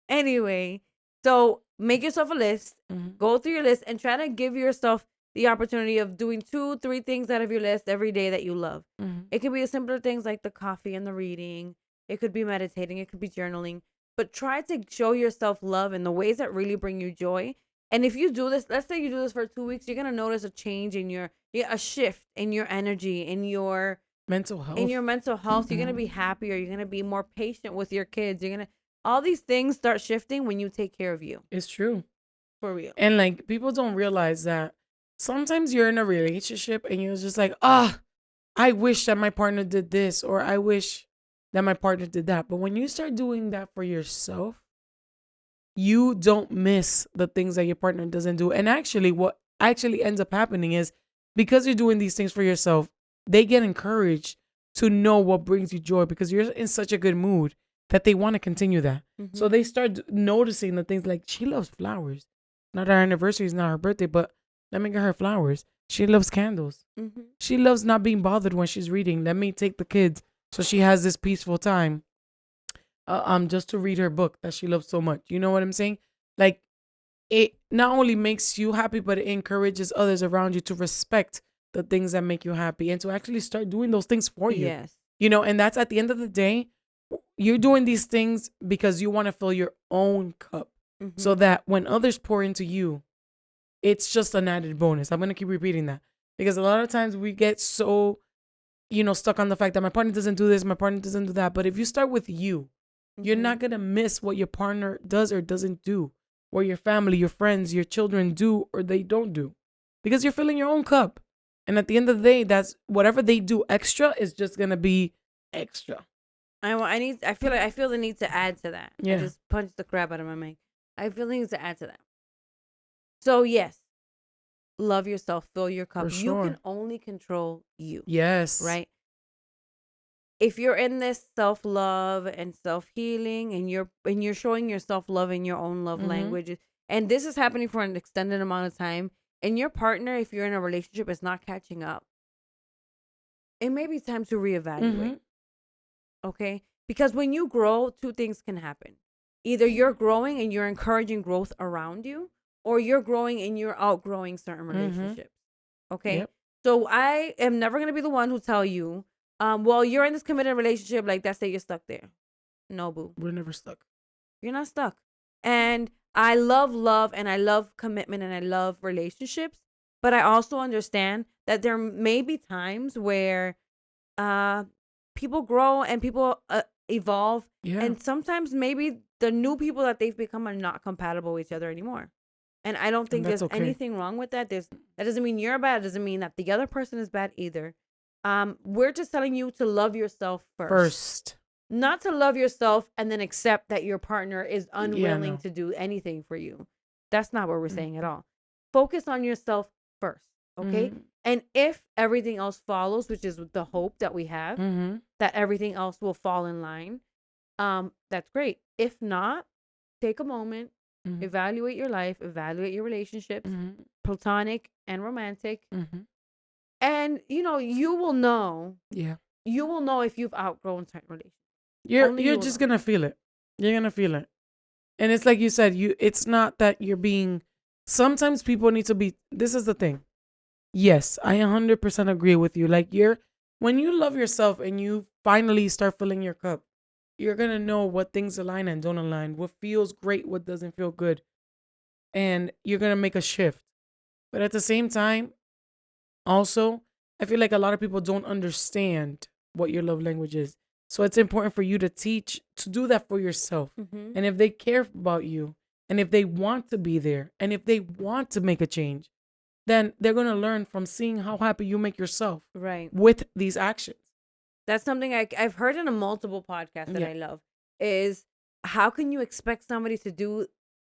Anyway, so make yourself a list. Mhm. Go through your list and try to give yourself the opportunity of doing 2-3 things out of your list every day that you love. Mhm. It could be the simpler things like the coffee and the reading. It could be meditating. It could be journaling. But try to show yourself love in the ways that really bring you joy. And if you do this, let's say you do this for 2 weeks, you're gonna notice a change in a shift in your energy, in your Mental health. in your mental health. You're gonna be happier. You're gonna be more patient with your kids. All these things start shifting when you take care of you. It's true. For real. And like people don't realize that sometimes you're in a relationship and you're just like, I wish that my partner did this, or I wish that my partner did that. But when you start doing that for yourself, you don't miss the things that your partner doesn't do. And actually, what actually ends up happening is because you're doing these things for yourself, they get encouraged to know what brings you joy because you're in such a good mood that they want to continue that. Mm-hmm. So they start noticing the things like she loves flowers. Not our anniversary is not her birthday, but let me get her flowers. She loves candles. Mm-hmm. She loves not being bothered when she's reading. Let me take the kids so she has this peaceful time. Just to read her book that she loves so much. You know what I'm saying? Like, it not only makes you happy, but it encourages others around you to respect the things that make you happy and to actually start doing those things for you. Yes. And that's at the end of the day, you're doing these things because you want to fill your own cup so that when others pour into you, it's just an added bonus. I'm going to keep repeating that because a lot of times we get so, stuck on the fact that my partner doesn't do this, my partner doesn't do that. But if you start with you, you're not going to miss what your partner does or doesn't do, or your family, your friends, your children do or they don't do, because you're filling your own cup. And at the end of the day, that's whatever they do extra is just going to be extra. I feel the need to add to that. Yeah. I just punched the crap out of my mic. I feel the need to add to that. So yes, love yourself, fill your cup. For sure. You can only control you. Yes. Right? If you're in this self-love and self-healing and you're showing yourself love in your own love language, and this is happening for an extended amount of time, and your partner, if you're in a relationship, is not catching up, it may be time to reevaluate. Okay? Because when you grow, 2 things can happen. Either you're growing and you're encouraging growth around you, or you're growing and you're outgrowing certain relationships. Okay? Yep. So I am never going to be the one who tell you, well, you're in this committed relationship, like that's it, you're stuck there. No, boo. We're never stuck. You're not stuck. And I love love and I love commitment and I love relationships, but I also understand that there may be times where people grow and people evolve, and sometimes maybe the new people that they've become are not compatible with each other anymore. And I don't think there's anything wrong with that. That doesn't mean you're bad. It doesn't mean that the other person is bad either. We're just telling you to love yourself first. Not to love yourself and then accept that your partner is unwilling to do anything for you. That's not what we're saying at all. Focus on yourself first, okay? And if everything else follows, which is the hope that we have, that everything else will fall in line, that's great. If not, take a moment, evaluate your life, evaluate your relationships, platonic and romantic, And, you will know. Yeah. You will know if you've outgrown certain relationships. You're just gonna feel it. You're gonna feel it. And it's like you said, it's not that you're being, sometimes people need to be, this is the thing. Yes, I 100% agree with you. Like when you love yourself and you finally start filling your cup, you're going to know what things align and don't align, what feels great, what doesn't feel good. And you're going to make a shift. But at the same time, also, I feel like a lot of people don't understand what your love language is. So it's important for you to do that for yourself. Mm-hmm. And if they care about you, and if they want to be there, and if they want to make a change, then they're going to learn from seeing how happy you make yourself with these actions. That's something I've heard in a multiple podcast that I love, is how can you expect somebody to do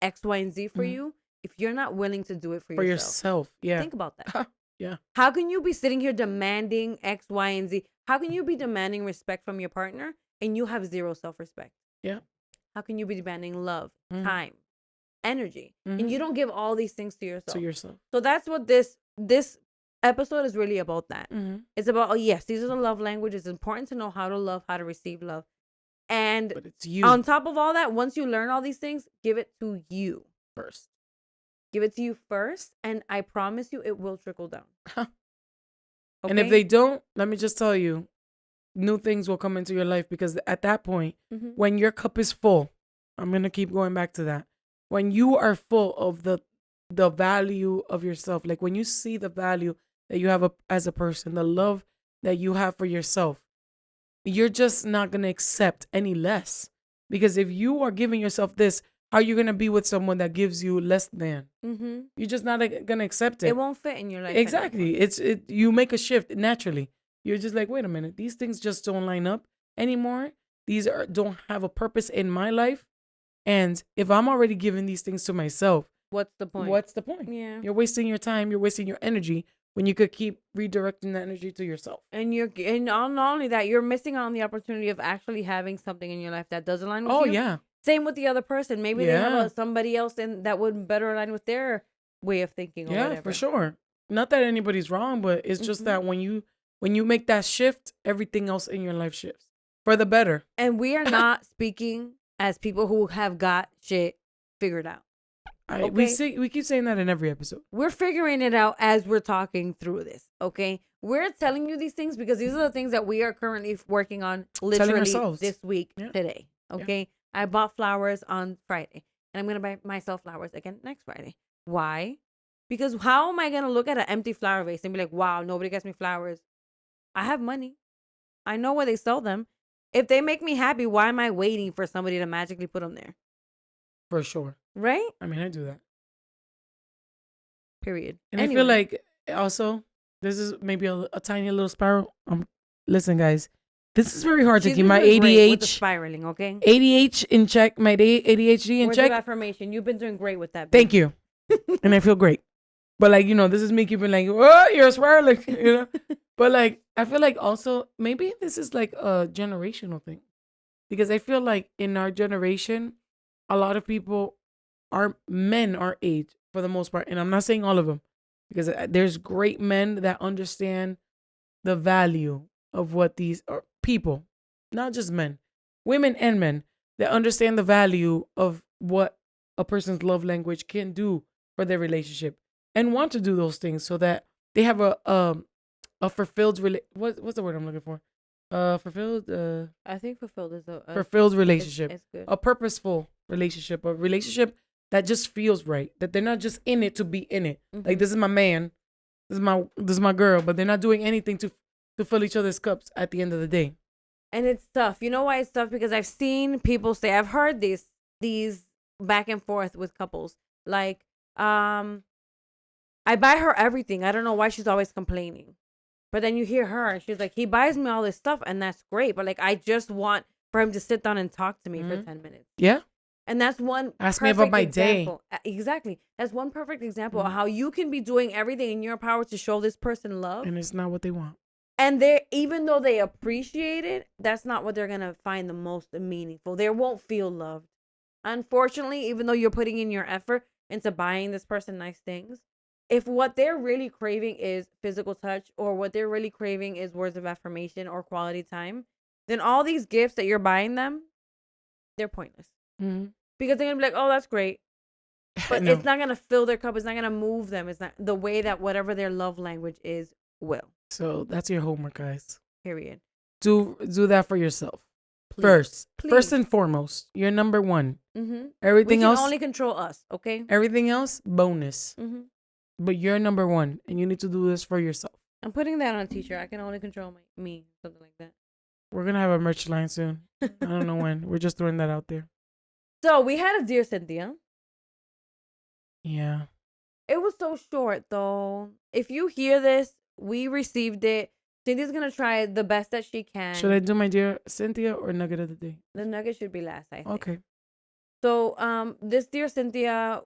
X, Y, and Z for you if you're not willing to do it for yourself? Yeah. Think about that. Yeah. How can you be sitting here demanding X, Y, and Z? How can you be demanding respect from your partner and you have zero self-respect? Yeah. How can you be demanding love, time, energy, and you don't give all these things to yourself? So that's what this episode is really about. That it's about, yes, these are the love languages. It's important to know how to love, how to receive love, and but it's you. On top of all that, once you learn all these things, give it to you first. Give it to you first, and I promise you, it will trickle down. Okay? And if they don't, let me just tell you, new things will come into your life, because at that point, when your cup is full, I'm gonna keep going back to that. When you are full of the value of yourself, like when you see the value that you have as a person, the love that you have for yourself, you're just not going to accept any less. Because if you are giving yourself this, how are you going to be with someone that gives you less than? You're just not going to accept it. It won't fit in your life. Exactly. You make a shift naturally. You're just like, wait a minute, these things just don't line up anymore. These don't have a purpose in my life. And if I'm already giving these things to myself, what's the point? Yeah. You're wasting your time. You're wasting your energy when you could keep redirecting that energy to yourself. And not only that, you're missing out on the opportunity of actually having something in your life that does align with you. Oh, yeah. Same with the other person. Maybe they have somebody else that would better align with their way of thinking or whatever. Yeah, for sure. Not that anybody's wrong, but it's just that when you make that shift, everything else in your life shifts for the better. And we are not speaking as people who have got shit figured out. Okay? We keep saying that in every episode. We're figuring it out as we're talking through this, okay? We're telling you these things because these are the things that we are currently working on literally this week, today, okay? Yeah. I bought flowers on Friday, and I'm going to buy myself flowers again next Friday. Why? Because how am I going to look at an empty flower vase and be like, wow, nobody gets me flowers? I have money. I know where they sell them. If they make me happy, why am I waiting for somebody to magically put them there? For sure. Right? I mean, I do that. Period. And anyway. I feel like also, this is maybe a tiny little spiral. Listen, guys, this is very hard to keep my ADHD with the spiraling, okay? ADHD in check, my ADHD in Words check. Of affirmation. You've been doing great with that. Thank you. And I feel great. But like, this is me keeping like, oh, you're spiraling, But like, I feel like also maybe this is like a generational thing. Because I feel like in our generation, a lot of people men our age for the most part. And I'm not saying all of them, because there's great men that understand the value of what these are people, not just men, women and men, that understand the value of what a person's love language can do for their relationship and want to do those things so that they have a fulfilled what's the word I'm looking for? Fulfilled. I think fulfilled is a fulfilled relationship. It's good. A purposeful relationship. A relationship that just feels right. That they're not just in it to be in it. Like, this is my man, this is my girl, but they're not doing anything to fill each other's cups at the end of the day. And it's tough. You know why it's tough? Because I've seen people say, I've heard these back and forth with couples. Like, I buy her everything. I don't know why she's always complaining. But then you hear her and she's like, he buys me all this stuff and that's great. But like, I just want for him to sit down and talk to me for 10 minutes. Yeah. And that's one Ask me about my example. Day. Exactly. That's one perfect example of how you can be doing everything in your power to show this person love. And it's not what they want. And even though they appreciate it, that's not what they're going to find the most meaningful. They won't feel loved. Unfortunately, even though you're putting in your effort into buying this person nice things, if what they're really craving is physical touch, or what they're really craving is words of affirmation or quality time, then all these gifts that you're buying them, they're pointless. Mm-hmm. Because they're gonna be like, oh, that's great, but No. it's not gonna fill their cup. It's not gonna move them. It's not the way that whatever their love language is will. So that's your homework, guys. Period. Do that for yourself. Please. First and foremost, you're number one. Mm-hmm. Everything we can else, only control us. Okay. everything else, bonus. Mm-hmm. But you're number one, and you need to do this for yourself. I'm putting that on a t-shirt. I can only control me, something like that. We're gonna have a merch line soon. I don't know when. We're just throwing that out there. So we had a Dear Cynthia. Yeah. It was so short, though. If you hear this, we received it. Cynthia's gonna try the best that she can. Should I do my Dear Cynthia or Nugget of the Day? The nugget should be last, I think. Okay. So, this Dear Cynthia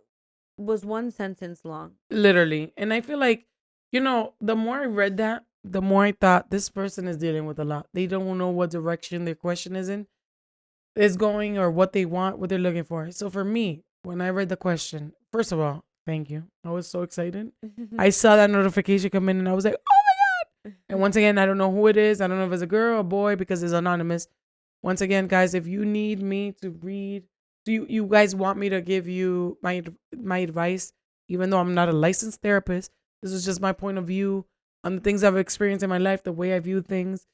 was one sentence long. Literally. And I feel like, the more I read that, the more I thought this person is dealing with a lot. They don't know what direction their question is going, or what they want, what they're looking for. So for me, when I read the question, first of all, thank you. I was so excited. I saw that notification come in and I was like, oh my God. And once again, I don't know who it is. I don't know if it's a girl or boy because it's anonymous. Once again, guys, if you need me to read, do you guys want me to give you my advice, even though I'm not a licensed therapist? This is just my point of view on the things I've experienced in my life, the way I view things.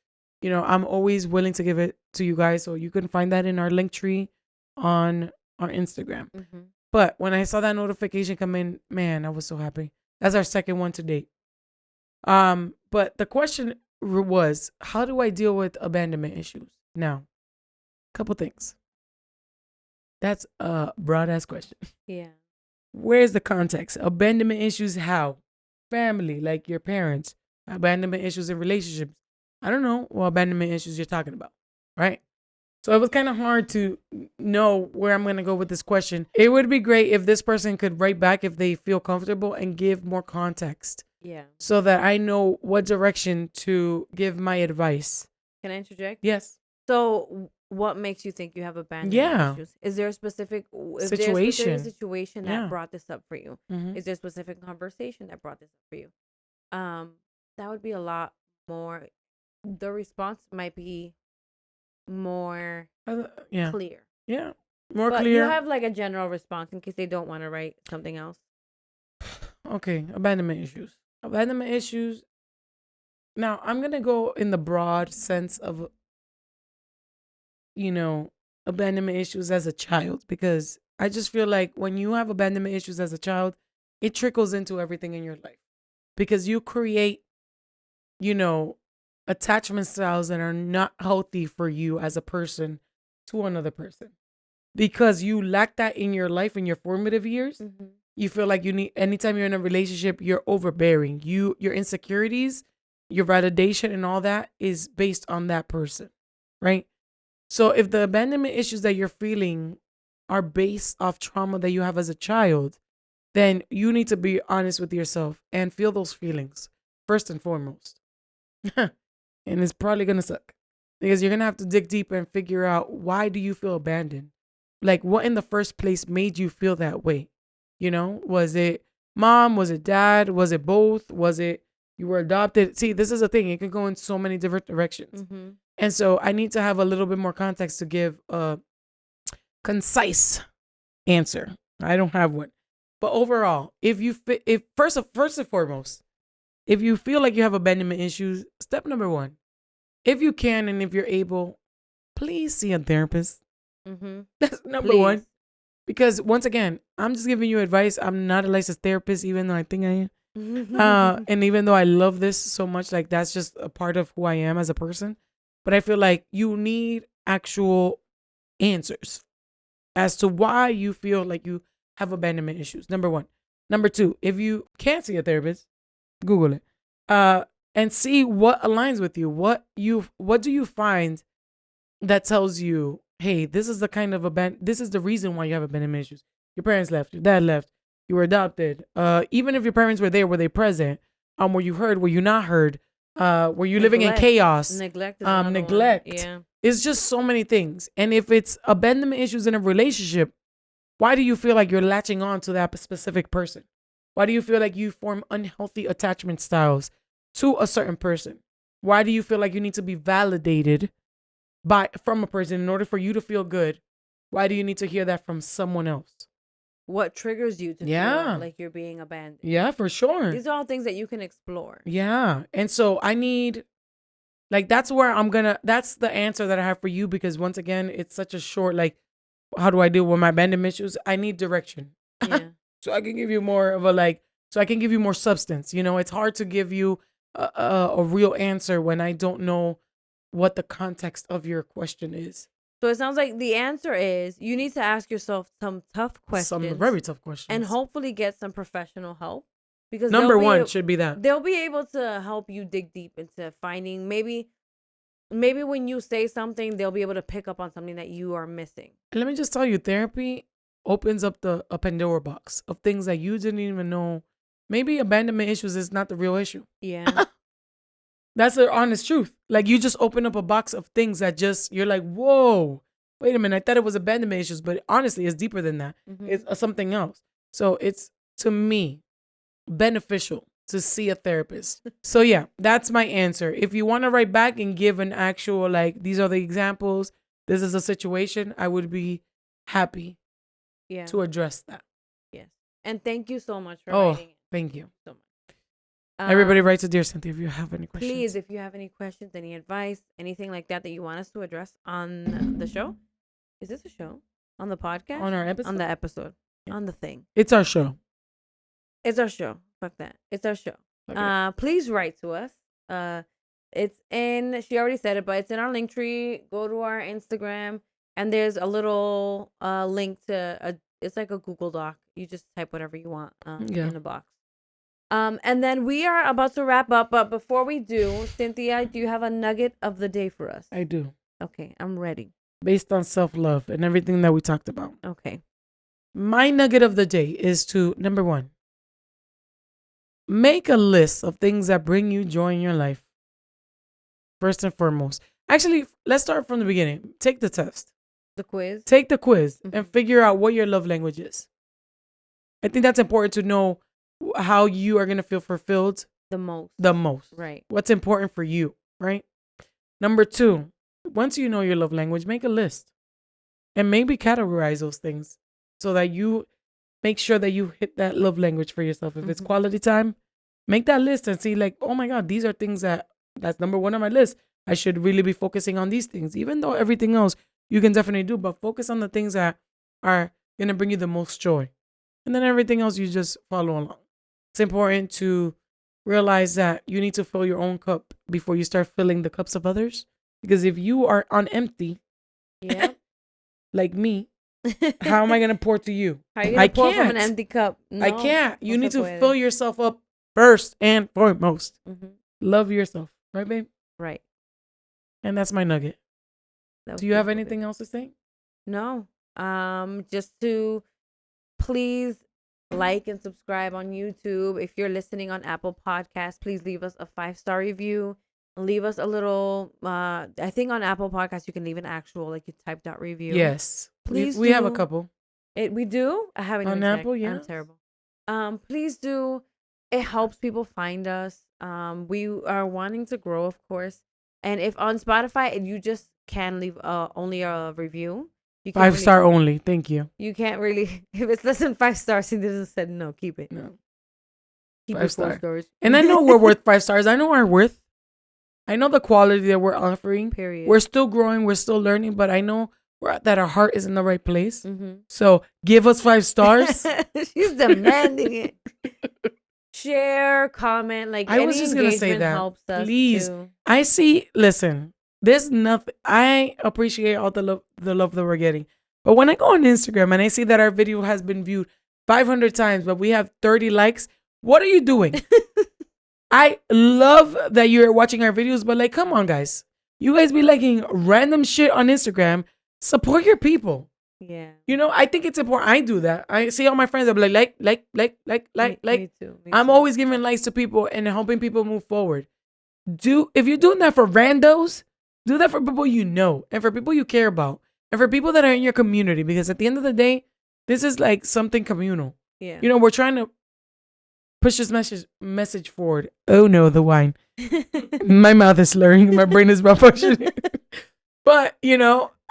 I'm always willing to give it to you guys. So you can find that in our link tree on our Instagram. Mm-hmm. But when I saw that notification come in, man, I was so happy. That's our second one to date. But the question was, how do I deal with abandonment issues? Now, couple things. That's a broad ass question. Yeah. Where's the context? Abandonment issues, how? Family, like your parents. Abandonment issues in relationships. I don't know what abandonment issues you're talking about, right? So it was kind of hard to know where I'm going to go with this question. It would be great if this person could write back if they feel comfortable and give more context. Yeah. So that I know what direction to give my advice. Can I interject? Yes. So what makes you think you have abandonment issues? Is there a specific situation that brought this up for you? Mm-hmm. Is there a specific conversation that brought this up for you? That would be a lot more. The response might be more clear. Yeah. More but clear. You have like a general response in case they don't want to write something else. Okay. Abandonment issues. Abandonment issues. Now, I'm going to go in the broad sense of, abandonment issues as a child, because I just feel like when you have abandonment issues as a child, it trickles into everything in your life because you create, attachment styles that are not healthy for you as a person to another person, because you lack that in your life in your formative years. Mm-hmm. You feel like you need, anytime you're in a relationship, you're overbearing. Your insecurities, your validation and all that is based on that person, right? So if the abandonment issues that you're feeling are based off trauma that you have as a child, then you need to be honest with yourself and feel those feelings first and foremost. And it's probably going to suck because you're going to have to dig deep and figure out, why do you feel abandoned? Like, what in the first place made you feel that way? Was it mom? Was it dad? Was it both? Was it you were adopted? See, this is a thing. It can go in so many different directions. Mm-hmm. And so I need to have a little bit more context to give a concise answer. I don't have one. But overall, if first and foremost, if you feel like you have abandonment issues, step number one, if you can and if you're able, please see a therapist. Mm-hmm. That's number one. Because once again, I'm just giving you advice. I'm not a licensed therapist, even though I think I am. And even though I love this so much, like that's just a part of who I am as a person. But I feel like you need actual answers as to why you feel like you have abandonment issues. Number one. Number two, if you can't see a therapist, Google it. And see what aligns with you. What do you find that tells you, hey, this is the kind of this is the reason why you have abandonment issues. Your parents left, your dad left, you were adopted. Even if your parents were there, were they present? Were you heard? Were you not heard? Were you living in chaos? Neglect. Yeah. It's just so many things. And if it's abandonment issues in a relationship, why do you feel like you're latching on to that specific person? Why do you feel like you form unhealthy attachment styles to a certain person? Why do you feel like you need to be validated from a person in order for you to feel good? Why do you need to hear that from someone else? What triggers you to feel like you're being abandoned? Yeah, for sure. These are all things that you can explore. Yeah. And so I need, like, that's the answer that I have for you, because once again, it's such a short, like, how do I deal with my abandonment issues? I need direction. Yeah. So I can give you more of so I can give you more substance. It's hard to give you a real answer when I don't know what the context of your question is. So it sounds like the answer is you need to ask yourself some tough questions. Some very tough questions. And hopefully get some professional help. Because number one should be that. They'll be able to help you dig deep into finding maybe when you say something, they'll be able to pick up on something that you are missing. And let me just tell you, therapy opens up a Pandora box of things that you didn't even know. Maybe abandonment issues is not the real issue. Yeah. That's the honest truth. Like, you just open up a box of things that you're like, whoa, wait a minute. I thought it was abandonment issues, but honestly, it's deeper than that. Mm-hmm. It's something else. So it's, to me, beneficial to see a therapist. So yeah, that's my answer. If you want to write back and give an actual, like, these are the examples, this is a situation, I would be happy to address that. Yes. And thank you so much for writing. Thank you so much. Everybody write to Dear Cynthia if you have any questions. Please, if you have any questions, any advice, anything like that you want us to address on the show. Is this a show? On the podcast? On our episode? On the episode. Yeah. On the thing. It's our show. It's our show. Fuck that. It's our show. Okay. Please write to us. It's in, she already said it, but it's in our link tree. Go to our Instagram, and there's a little link to it's like a Google Doc. You just type whatever you want in the box. And then we are about to wrap up, but before we do, Cynthia, do you have a nugget of the day for us? I do. Okay, I'm ready. Based on self-love and everything that we talked about. Okay. My nugget of the day is to, number one, make a list of things that bring you joy in your life. First and foremost. Actually, let's start from the beginning. Take the test. The quiz? Take the quiz and figure out what your love language is. I think that's important to know how you are going to feel fulfilled the most. Right. What's important for you, right? Number two, once you know your love language, make a list and maybe categorize those things so that you make sure that you hit that love language for yourself. If it's quality time, make that list and see, like, oh my God, these are things that's number one on my list. I should really be focusing on these things, even though everything else you can definitely do, but focus on the things that are going to bring you the most joy. And then everything else, you just follow along. It's important to realize that you need to fill your own cup before you start filling the cups of others. Because if you are on empty, like me, how am I going to pour to you? How are you going to pour from an empty cup? No, I can't. You need to fill yourself up first and foremost. Love yourself. Right, babe? Right. And that's my nugget. Do you have anything else to say? No. Just to please like and subscribe on YouTube. If you're listening on Apple Podcasts, please leave us a 5-star review. Leave us a little, I think on Apple Podcasts, you can leave an actual, like, you typed out review. Yes. Please we have a couple. We do? I haven't on Apple, yeah. I'm terrible. Please do. It helps people find us. We are wanting to grow, of course. And if on Spotify, you just can leave only a review. 5-star only. Thank you. You can't really, if it's less than 5 stars, he doesn't said no, keep it. No. Keep 5 stars. And I know we're worth 5 stars. I know our worth. I know the quality that we're offering. Period. We're still growing. We're still learning, but I know that our heart is in the right place. So give us 5 stars. She's demanding it. Share, comment, like, I was just gonna say that. Helps us please. too. I see. Listen, there's nothing. I appreciate all the love that we're getting, but when I go on Instagram and I see that our video has been viewed 500 times, but we have 30 likes, what are you doing? I love that you're watching our videos, but, like, come on, guys. You guys be liking random shit on Instagram. Support your people. Yeah. You know, I think it's important. I do that. I see all my friends. I'm like. Me too. I'm always giving likes to people and helping people move forward. If you're doing that for randos, do that for people you know and for people you care about and for people that are in your community. Because at the end of the day, this is like something communal. Yeah. You know, we're trying to push this message forward. Oh no, the wine. My mouth is slurring. My brain is malfunctioning. But,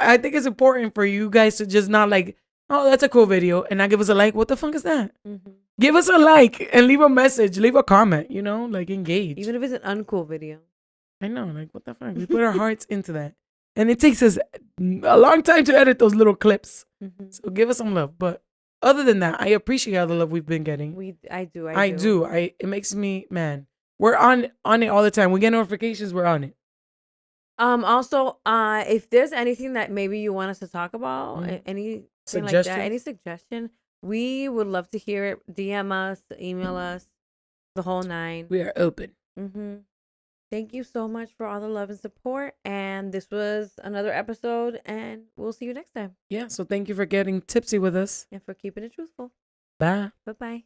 I think it's important for you guys to just not like, oh, that's a cool video, and not give us a like. What the fuck is that? Mm-hmm. Give us a like and leave a message, leave a comment, like engage. Even if it's an uncool video. I know, like what the fuck? We put our hearts into that. And it takes us a long time to edit those little clips. Mm-hmm. So give us some love. But other than that, I appreciate all the love we've been getting. I do. It makes me, man. We're on it all the time. We get notifications, we're on it. Also, if there's anything that maybe you want us to talk about, anything like that, any suggestion, we would love to hear it. DM us, email us, the whole 9. We are open. Mm-hmm. Thank you so much for all the love and support. And this was another episode, and we'll see you next time. Yeah, so thank you for getting tipsy with us. And for keeping it truthful. Bye. Bye-bye.